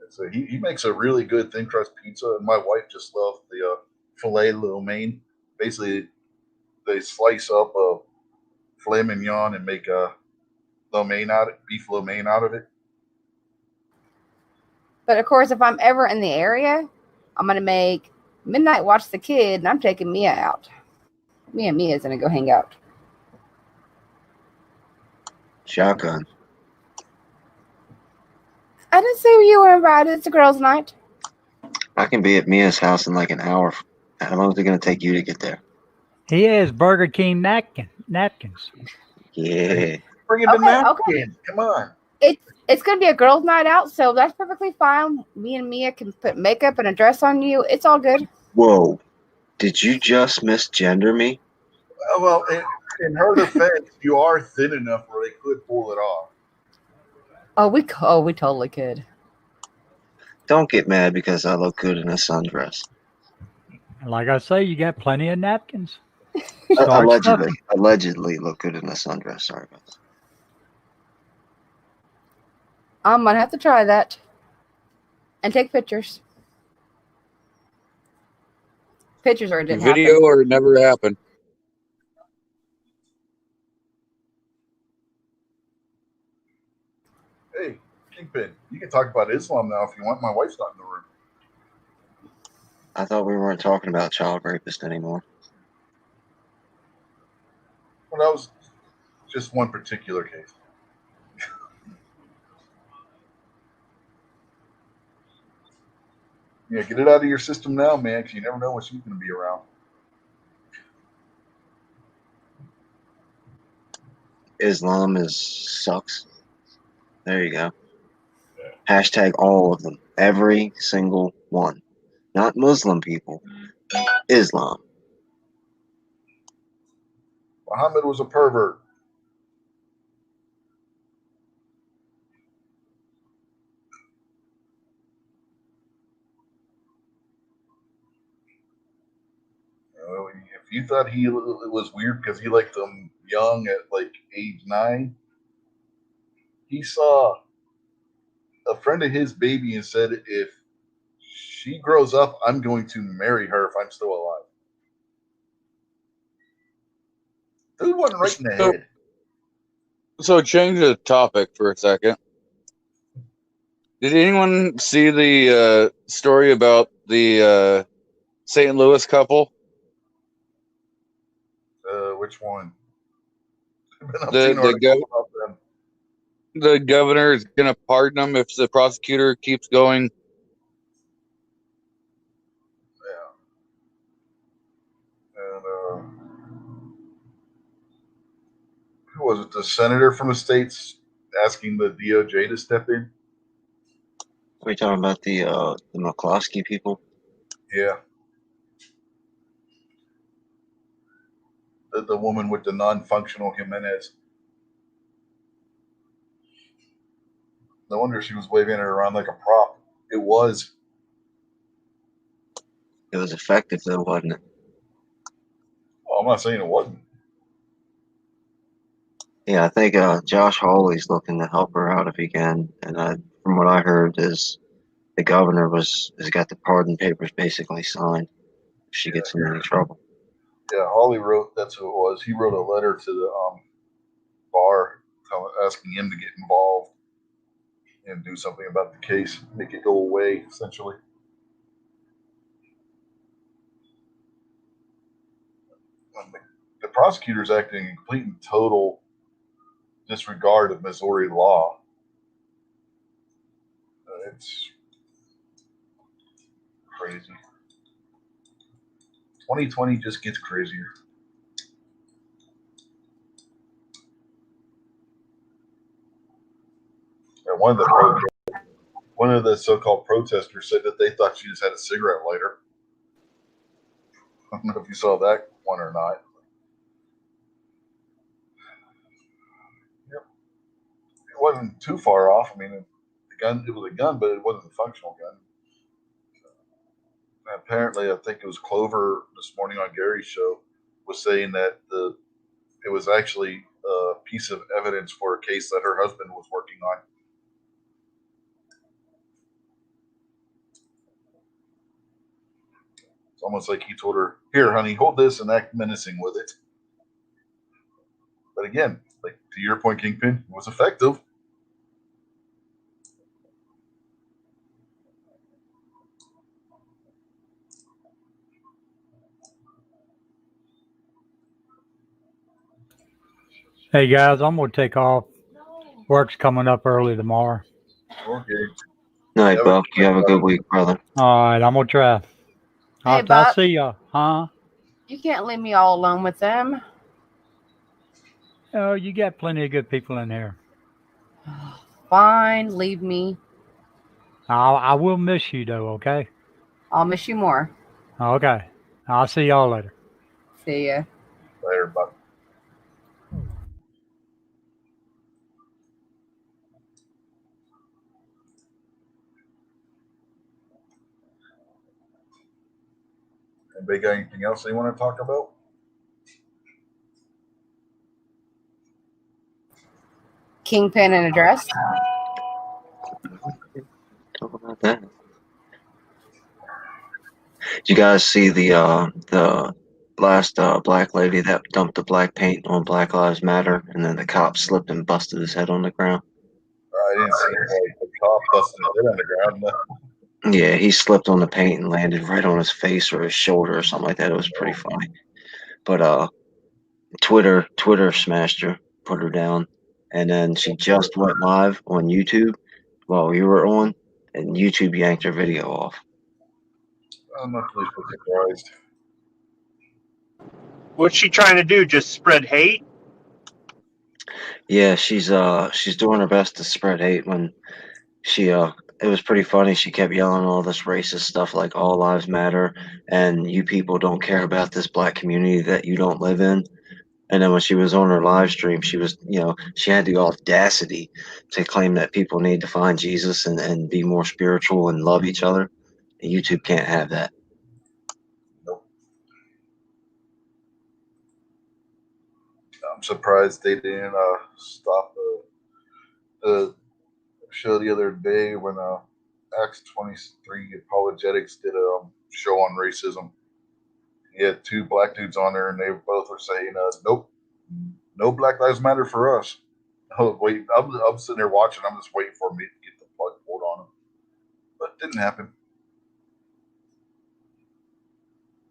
So he makes a really good thin crust pizza, and my wife just loves the filet lo mein. Basically, they slice up a filet mignon and make a beef lo mein out of it. But of course, if I'm ever in the area, I'm going to make Midnight watch the kid, and I'm taking Mia out. Me and Mia's going to go hang out. Shotgun. I didn't say you were invited. It's a girls' night. I can be at Mia's house in like an hour. How long is it going to take you to get there? He has Burger King napkins. Yeah. Bring him the Okay, napkin. Come on. It's going to be a girls' night out, so that's perfectly fine. Me and Mia can put makeup and a dress on you. It's all good. Whoa. Did you just misgender me? Well, in her defense, you are thin enough where they could pull it off. Oh, we totally could. Don't get mad because I look good in a sundress. And like I say, you got plenty of napkins. Allegedly look good in a sundress. Sorry about that. I'm going to have to try that. And take pictures. Pictures or it didn't Video happen. or it never happened. Hey, Kingpin, you can talk about Islam now if you want. My wife's not in the room. I thought we weren't talking about child rapists anymore. Well, that was just one particular case. Yeah, get it out of your system now, man, because you never know when she's going to be around. Islam sucks. There you go. Hashtag all of them. Every single one. Not Muslim people. Islam. Muhammad was a pervert. If you thought it was weird because he liked them young at like age 9, he saw a friend of his baby and said, if she grows up, I'm going to marry her if I'm still alive. Dude wasn't right in the head. So change the topic for a second. Did anyone see the story about the St. Louis couple? Which one? The governor is going to pardon them if the prosecutor keeps going. Yeah. And who was it? The senator from the states asking the DOJ to step in? Are we talking about the McCloskey people? Yeah. The woman with the non-functional Jimenez. No wonder she was waving it around like a prop. It was. It was effective, though, wasn't it? Well, I'm not saying it wasn't. Yeah, I think Josh Hawley's looking to help her out if he can. And from what I heard, is the governor has got the pardon papers basically signed if she gets in any trouble. Yeah, Hawley wrote, that's who it was. He wrote a letter to the bar asking him to get involved and do something about the case, make it go away, essentially. The prosecutor's acting in complete and total disregard of Missouri law. It's crazy. 2020 just gets crazier. And one of the so-called protesters said that they thought she just had a cigarette lighter. I don't know if you saw that one or not. Yep. It wasn't too far off. I mean, it was a gun, but it wasn't a functional gun. Apparently, I think it was Clover this morning on Gary's show was saying that it was actually a piece of evidence for a case that her husband was working on. It's almost like he told her, "Here, honey, hold this and act menacing with it." But again, like to your point, Kingpin, it was effective. Hey guys, I'm gonna take off. Work's coming up early tomorrow. Okay. Night, Buck. You have a good week, brother. All right, I'm gonna try. I'll Buck. see ya, huh? You can't leave me all alone with them. Oh, you got plenty of good people in here. Fine, leave me. I will miss you though, okay? I'll miss you more. Okay. I'll see y'all later. See ya. Later, Buck. Anybody got anything else they want to talk about? Kingpin and address. Talk about that. Did you guys see the last black lady that dumped the black paint on Black Lives Matter, and then the cop slipped and busted his head on the ground? I didn't see the cop busting his head on the ground. No. Yeah, he slipped on the paint and landed right on his face or his shoulder or something like that. It was pretty funny. But Twitter smashed her, put her down, and then she just went live on YouTube while you were on, and YouTube yanked her video off. I'm not really surprised. What's she trying to do? Just spread hate? Yeah, she's doing her best to spread hate when it was pretty funny. She kept yelling all this racist stuff like all lives matter and you people don't care about this black community that you don't live in. And then when she was on her live stream, she was, she had the audacity to claim that people need to find Jesus and be more spiritual and love each other. And YouTube can't have that. Nope. I'm surprised they didn't stop the show the other day when Acts 23 Apologetics did a show on racism. He had two black dudes on there, and they both were saying, "Nope, no Black Lives Matter for us." Oh, wait, I'm sitting there watching. I'm just waiting for me to get the plug pulled on them, but it didn't happen.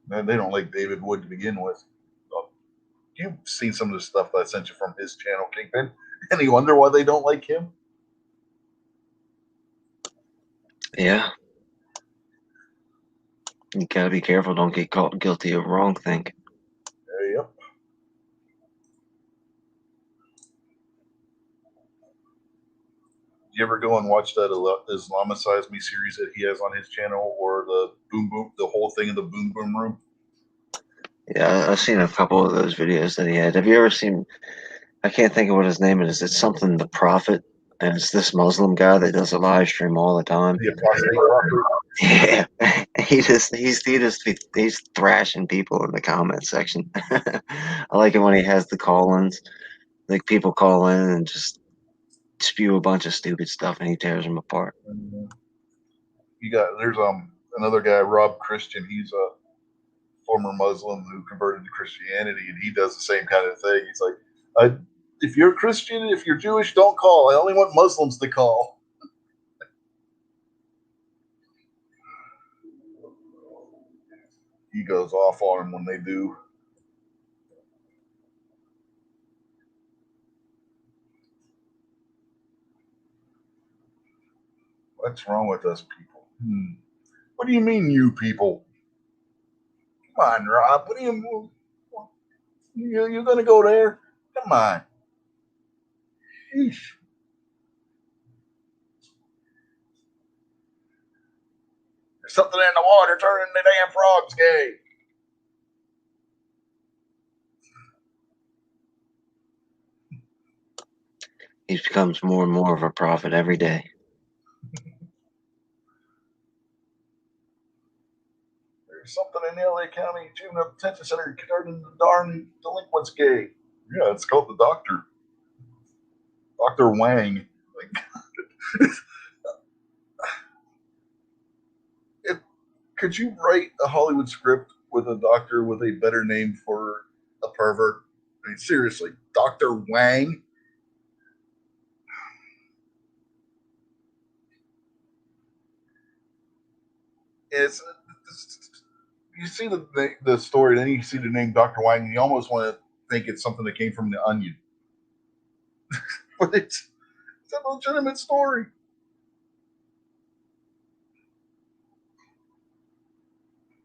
Man, they don't like David Wood to begin with. You've seen some of the stuff that I sent you from his channel, Kingpin. Any wonder why they don't like him? Yeah. You gotta be careful. Don't get caught guilty of wrong think. Yep. You ever go and watch that Islamicize Me series that he has on his channel, or the the whole thing in the Boom Boom Room? Yeah, I've seen a couple of those videos that he had. Have you ever seen? I can't think of what his name is. It's something the Prophet, and it's this Muslim guy that does a live stream all the time. The apostate prophet. Yeah, he's thrashing people in the comment section. I like it when he has the call-ins, like people call in and just spew a bunch of stupid stuff, and he tears them apart. There's another guy, Rob Christian. He's a former Muslim who converted to Christianity, and he does the same kind of thing. He's like, if you're Christian, if you're Jewish, don't call. I only want Muslims to call. He goes off on them when they do. What's wrong with us people? What do you mean, you people? Come on, Rob. What do you mean? You're going to go there? Come on. Sheesh. There's something in the water turning the damn frogs gay. He becomes more and more of a prophet every day. There's something in LA County Juvenile Detention Center turning the darn delinquents gay. Yeah, it's called the Doctor. Dr. Wang. Could you write a Hollywood script with a doctor with a better name for a pervert? I mean, seriously, Dr. Wang? You see the story, then you see the name Dr. Wang, and you almost want to think it's something that came from The Onion. But it's a legitimate story.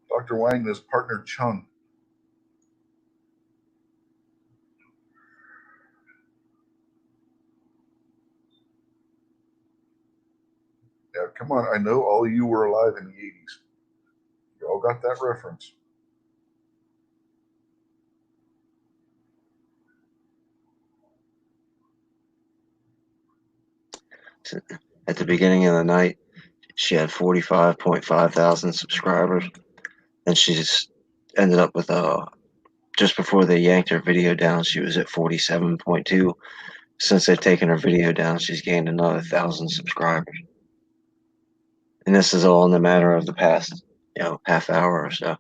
Dr. Wang and his partner Chung. Yeah, come on. I know all of you were alive in the 80s. You all got that reference. At the beginning of the night, she had 45.5 thousand subscribers, and she just ended up with just before they yanked her video down, she was at 47.2. Since they've taken her video down, she's gained another 1,000 subscribers. And this is all in the matter of the past, half hour or so.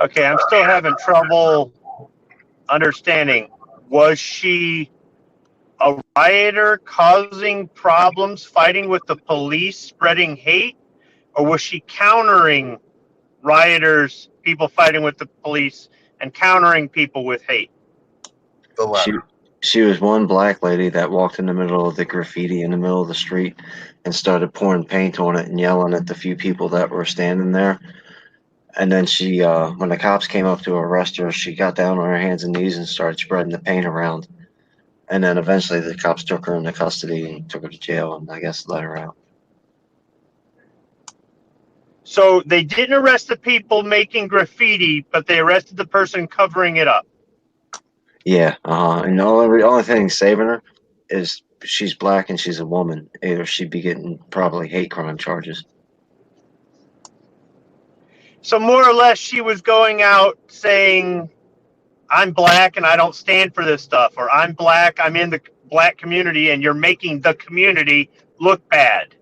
Okay, I'm still having trouble understanding. Was she a rioter causing problems, fighting with the police, spreading hate? Or was she countering rioters, people fighting with the police, and countering people with hate? The latter. She was one black lady that walked in the middle of the graffiti in the middle of the street and started pouring paint on it and yelling at the few people that were standing there. And then she, when the cops came up to arrest her, she got down on her hands and knees and started spreading the paint around. And then eventually the cops took her into custody and took her to jail and I guess let her out. So they didn't arrest the people making graffiti, but they arrested the person covering it up. Yeah, and the only thing saving her is she's black and she's a woman. Or she'd be getting probably hate crime charges. So more or less, she was going out saying, I'm black and I don't stand for this stuff, or I'm black, I'm in the black community and you're making the community look bad.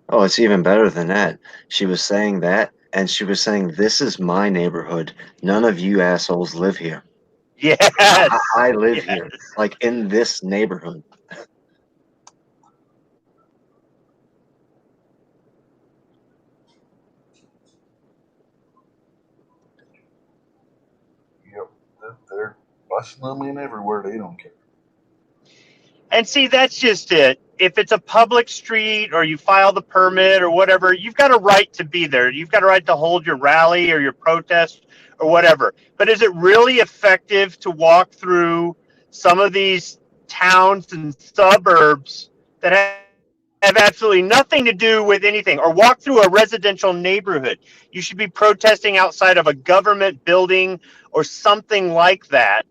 Oh, it's even better than that. She was saying that, and she was saying, this is my neighborhood. None of you assholes live here. Yes. I live here, like in this neighborhood. Yep, they're busting them in everywhere. They don't care. And see, that's just it. If it's a public street or you file the permit or whatever, you've got a right to be there. You've got a right to hold your rally or your protest or whatever. But is it really effective to walk through some of these towns and suburbs that have absolutely nothing to do with anything, or walk through a residential neighborhood? You should be protesting outside of a government building or something like that.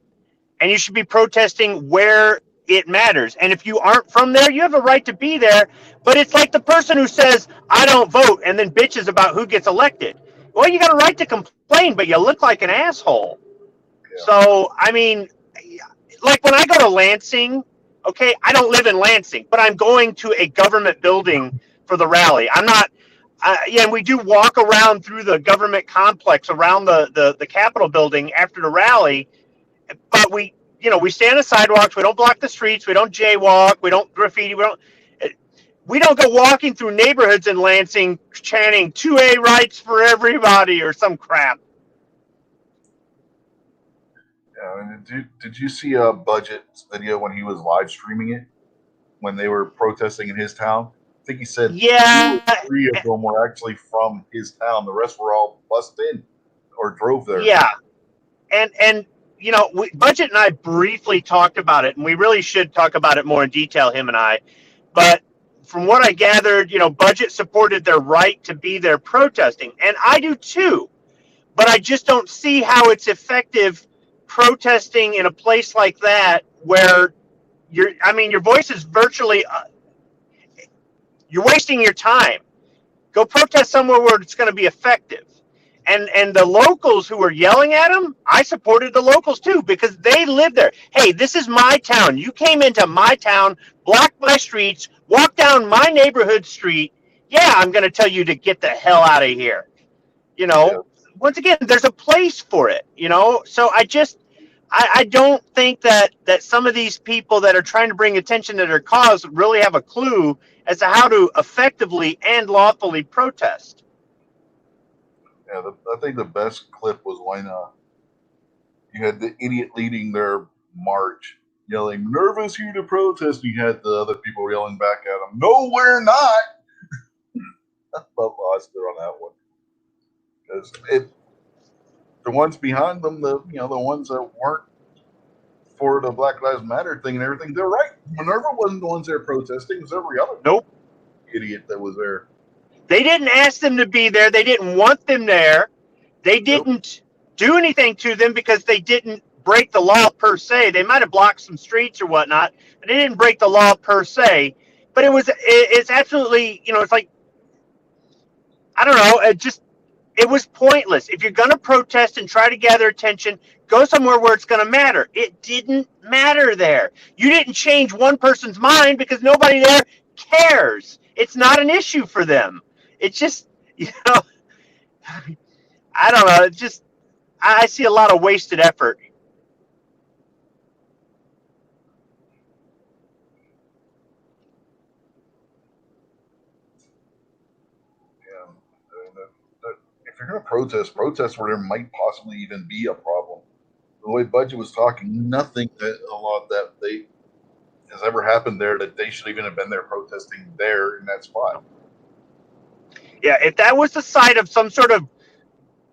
And you should be protesting where it matters. And if you aren't from there, you have a right to be there. But it's like the person who says, I don't vote, and then bitches about who gets elected. Well, you got a right to complain, but you look like an asshole. Yeah. So, I mean, like when I go to Lansing, okay, I don't live in Lansing, but I'm going to a government building for the rally. I'm not, and we do walk around through the government complex around the Capitol building after the rally, but we stay on the sidewalks. We don't block the streets. We don't jaywalk. We don't graffiti. We don't go walking through neighborhoods in Lansing chanting 2A rights for everybody or some crap. Yeah, I mean, did you see Budget's video when he was live streaming it when they were protesting in his town? I think he said 2 or 3 of them were actually from his town. The rest were all bussed in or drove there. Yeah, and Budget and I briefly talked about it, and we really should talk about it more in detail, him and I. But from what I gathered, Budget supported their right to be there protesting, and I do too. But I just don't see how it's effective protesting in a place like that where your voice is virtually, you're wasting your time. Go protest somewhere where it's going to be effective. And the locals who were yelling at him, I supported the locals too, because they live there. Hey, this is my town. You came into my town, blocked my streets, walked down my neighborhood street. Yeah, I'm going to tell you to get the hell out of here. Once again, there's a place for it, So I don't think that some of these people that are trying to bring attention to their cause really have a clue as to how to effectively and lawfully protest. Yeah, I think the best clip was when you had the idiot leading their march yelling, "Nervous here to protest," and you had the other people yelling back at him, "No, we're not!" I lost it on that one. Because the ones behind them, the ones that weren't for the Black Lives Matter thing and everything, they're right. Minerva wasn't the ones there protesting, it was every other idiot that was there. They didn't ask them to be there. They didn't want them there. They didn't do anything to them because they didn't break the law per se. They might have blocked some streets or whatnot, but they didn't break the law per se. But it's absolutely, it's like, I don't know, it was pointless. If you're going to protest and try to gather attention, go somewhere where it's going to matter. It didn't matter there. You didn't change one person's mind because nobody there cares. It's not an issue for them. It's just, I don't know. It's just, I see a lot of wasted effort. Yeah. If you're going to protest where there might possibly even be a problem. The way Budget was talking, nothing that a lot that they has ever happened there that they should even have been there protesting there in that spot. Yeah, if that was the site of some sort of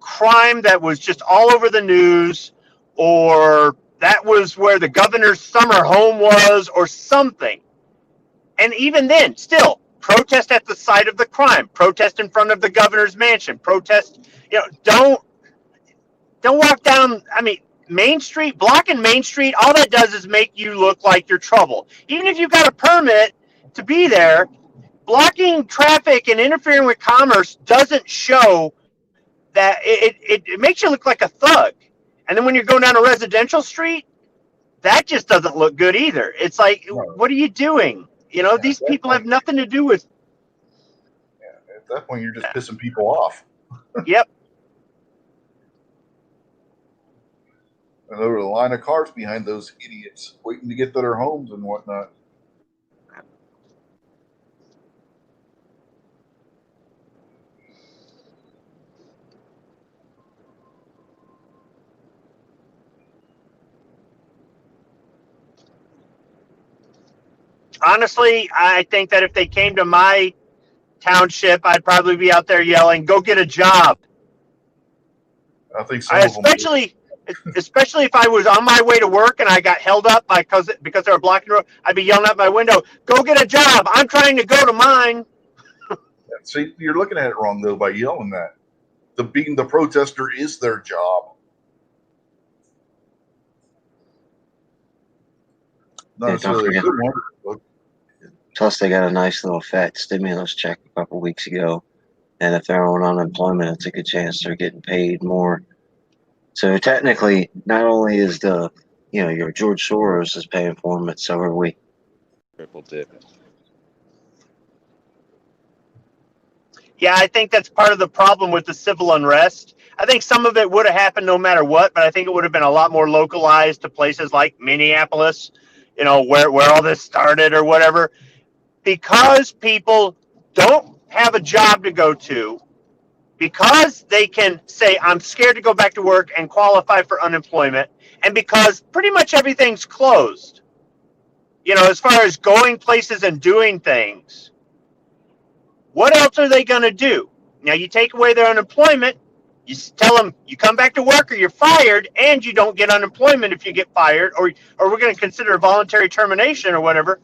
crime that was just all over the news, or that was where the governor's summer home was or something. And even then, still, protest at the site of the crime, protest in front of the governor's mansion, protest, don't walk down, Main Street, blocking Main Street, all that does is make you look like you're trouble. Even if you've got a permit to be there, blocking traffic and interfering with commerce doesn't show that it makes you look like a thug. And then when you're going down a residential street, that just doesn't look good either. It's like, what are you doing? These people have nothing to do with. Yeah, at that point, you're just pissing people off. Yep. And there were a line of cars behind those idiots waiting to get to their homes and whatnot. Honestly, I think that if they came to my township, I'd probably be out there yelling, "Go get a job." I think some of them especially if I was on my way to work and I got held up because they were blocking the road, I'd be yelling out my window, "Go get a job! I'm trying to go to mine." See, you're looking at it wrong though by yelling that. Being the protester is their job. Not necessarily a good one. Plus, they got a nice little fat stimulus check a couple weeks ago, and if they're on unemployment, it's a good chance they're getting paid more. So technically, not only is your George Soros is paying for them, but so are we. Triple dip. Yeah, I think that's part of the problem with the civil unrest. I think some of it would have happened no matter what, but I think it would have been a lot more localized to places like Minneapolis, where all this started or whatever. Because people don't have a job to go to, because they can say, I'm scared to go back to work and qualify for unemployment, and because pretty much everything's closed, as far as going places and doing things, what else are they going to do? Now, you take away their unemployment, you tell them you come back to work or you're fired, and you don't get unemployment if you get fired, or we're going to consider a voluntary termination or whatever.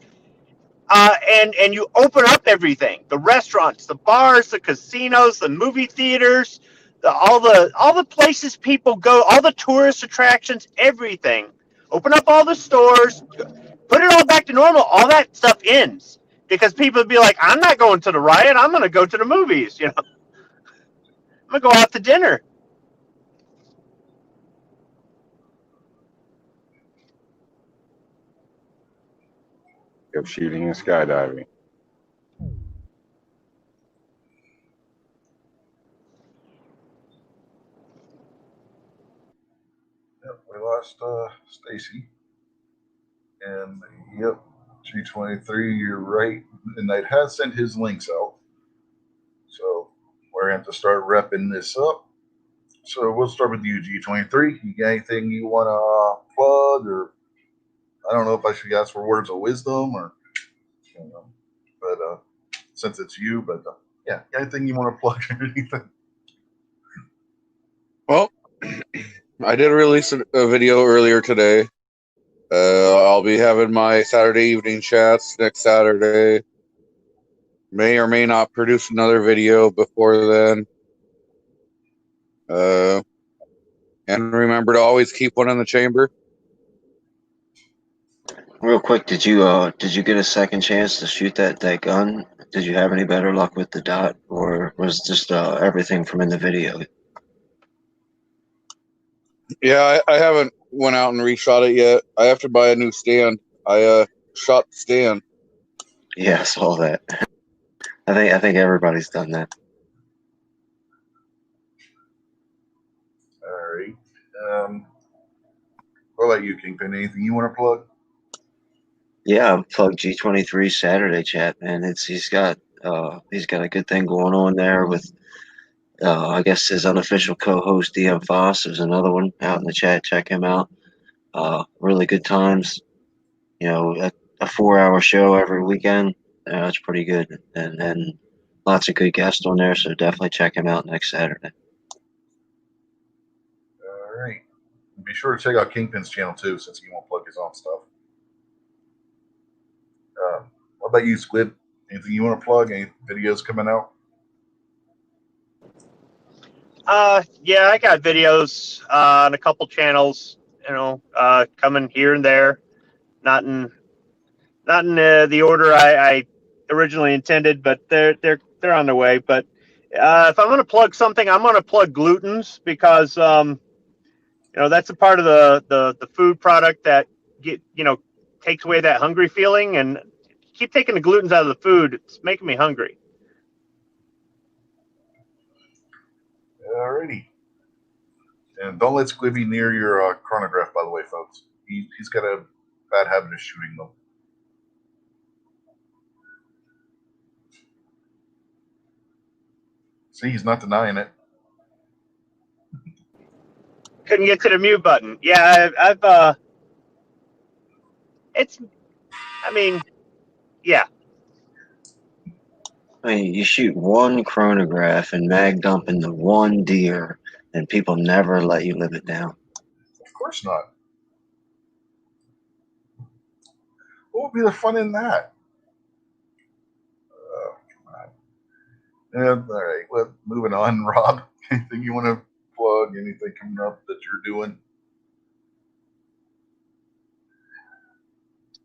And you open up everything, the restaurants, the bars, the casinos, the movie theaters, all the places people go, all the tourist attractions, everything. Open up all the stores, put it all back to normal. All that stuff ends because people would be like, I'm not going to the riot. I'm going to go to the movies. I'm going to go out to dinner. Go shooting and skydiving. Yep, we lost Stacy. And yep, G23, you're right. And they have sent his links out. So we're going to have to start repping this up. So we'll start with you, G23. You got anything you want to plug, or I don't know if I should ask for words of wisdom, or but since it's you, but yeah, anything you want to plug or anything? Well, I did release a video earlier today. I'll be having my Saturday evening chats next Saturday. May or may not produce another video before then. And remember to always keep one in the chamber. Real quick, did you get a second chance to shoot that gun? Did you have any better luck with the dot, or was just everything from in the video? Yeah, I haven't went out and reshot it yet. I have to buy a new stand. I shot the stand. Yeah, I saw that. I think everybody's done that. All right. What about you, Kingpin? Anything you want to plug? Yeah, plug G23 Saturday chat, man. He's got a good thing going on there with I guess his unofficial co-host DM Foss. There's another one out in the chat. Check him out. Really good times. A 4-hour show every weekend. That's pretty good, and lots of good guests on there. So definitely check him out next Saturday. All right. Be sure to check out Kingpin's channel too, since he won't plug his own stuff. What about you, Squid? Anything you want to plug? Any videos coming out? Yeah, I got videos on a couple channels, coming here and there. Not in the order I originally intended, but they're on their way. But if I'm going to plug something, I'm going to plug glutens because that's a part of the food product that takes away that hungry feeling. And keep taking the glutens out of the food, it's making me hungry. Alrighty. And don't let Squid be near your chronograph, by the way, folks. He's got a bad habit of shooting them. See, he's not denying it. Couldn't get to the mute button. Yeah, yeah. I mean, you shoot one chronograph and mag dump into one deer, and people never let you live it down. Of course not. What would be the fun in that? Come on. Yeah, all right. Well, moving on, Rob. Anything you want to plug? Anything coming up that you're doing?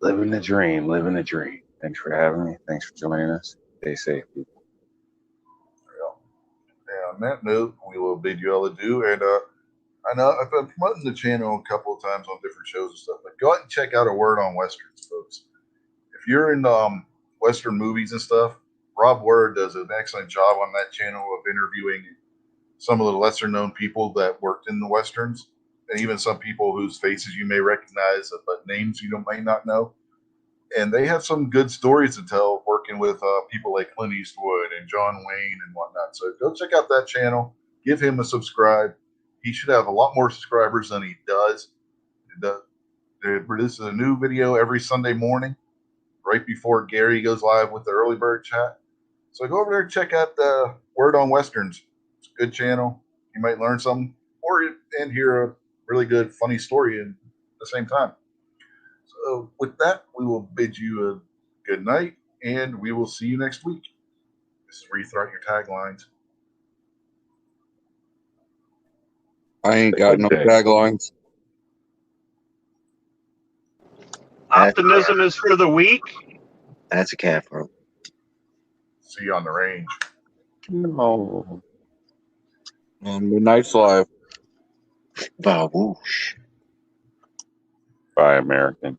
Living the dream, living the dream. Thanks for having me. Thanks for joining us. Stay safe, people. Yeah, on that note, we will bid you all adieu. And I know I've been promoting the channel a couple of times on different shows and stuff, but go out and check out A Word on Westerns, folks. If you're in Western movies and stuff, Rob Word does an excellent job on that channel of interviewing some of the lesser known people that worked in the Westerns, and even some people whose faces you may recognize, but names you might not know. And they have some good stories to tell working with people like Clint Eastwood and John Wayne and whatnot. So go check out that channel. Give him a subscribe. He should have a lot more subscribers than he does. They produce a new video every Sunday morning, right before Gary goes live with the early bird chat. So go over there and check out the Word on Westerns. It's a good channel. You might learn something and hear a really good, funny story at the same time. So with that, we will bid you a good night, and we will see you next week. This is where you throw out your taglines. I ain't got no taglines. Optimism is for the weak. That's a cat, bro. See you on the range. No. Midnight's live. Baboosh. Bye, American.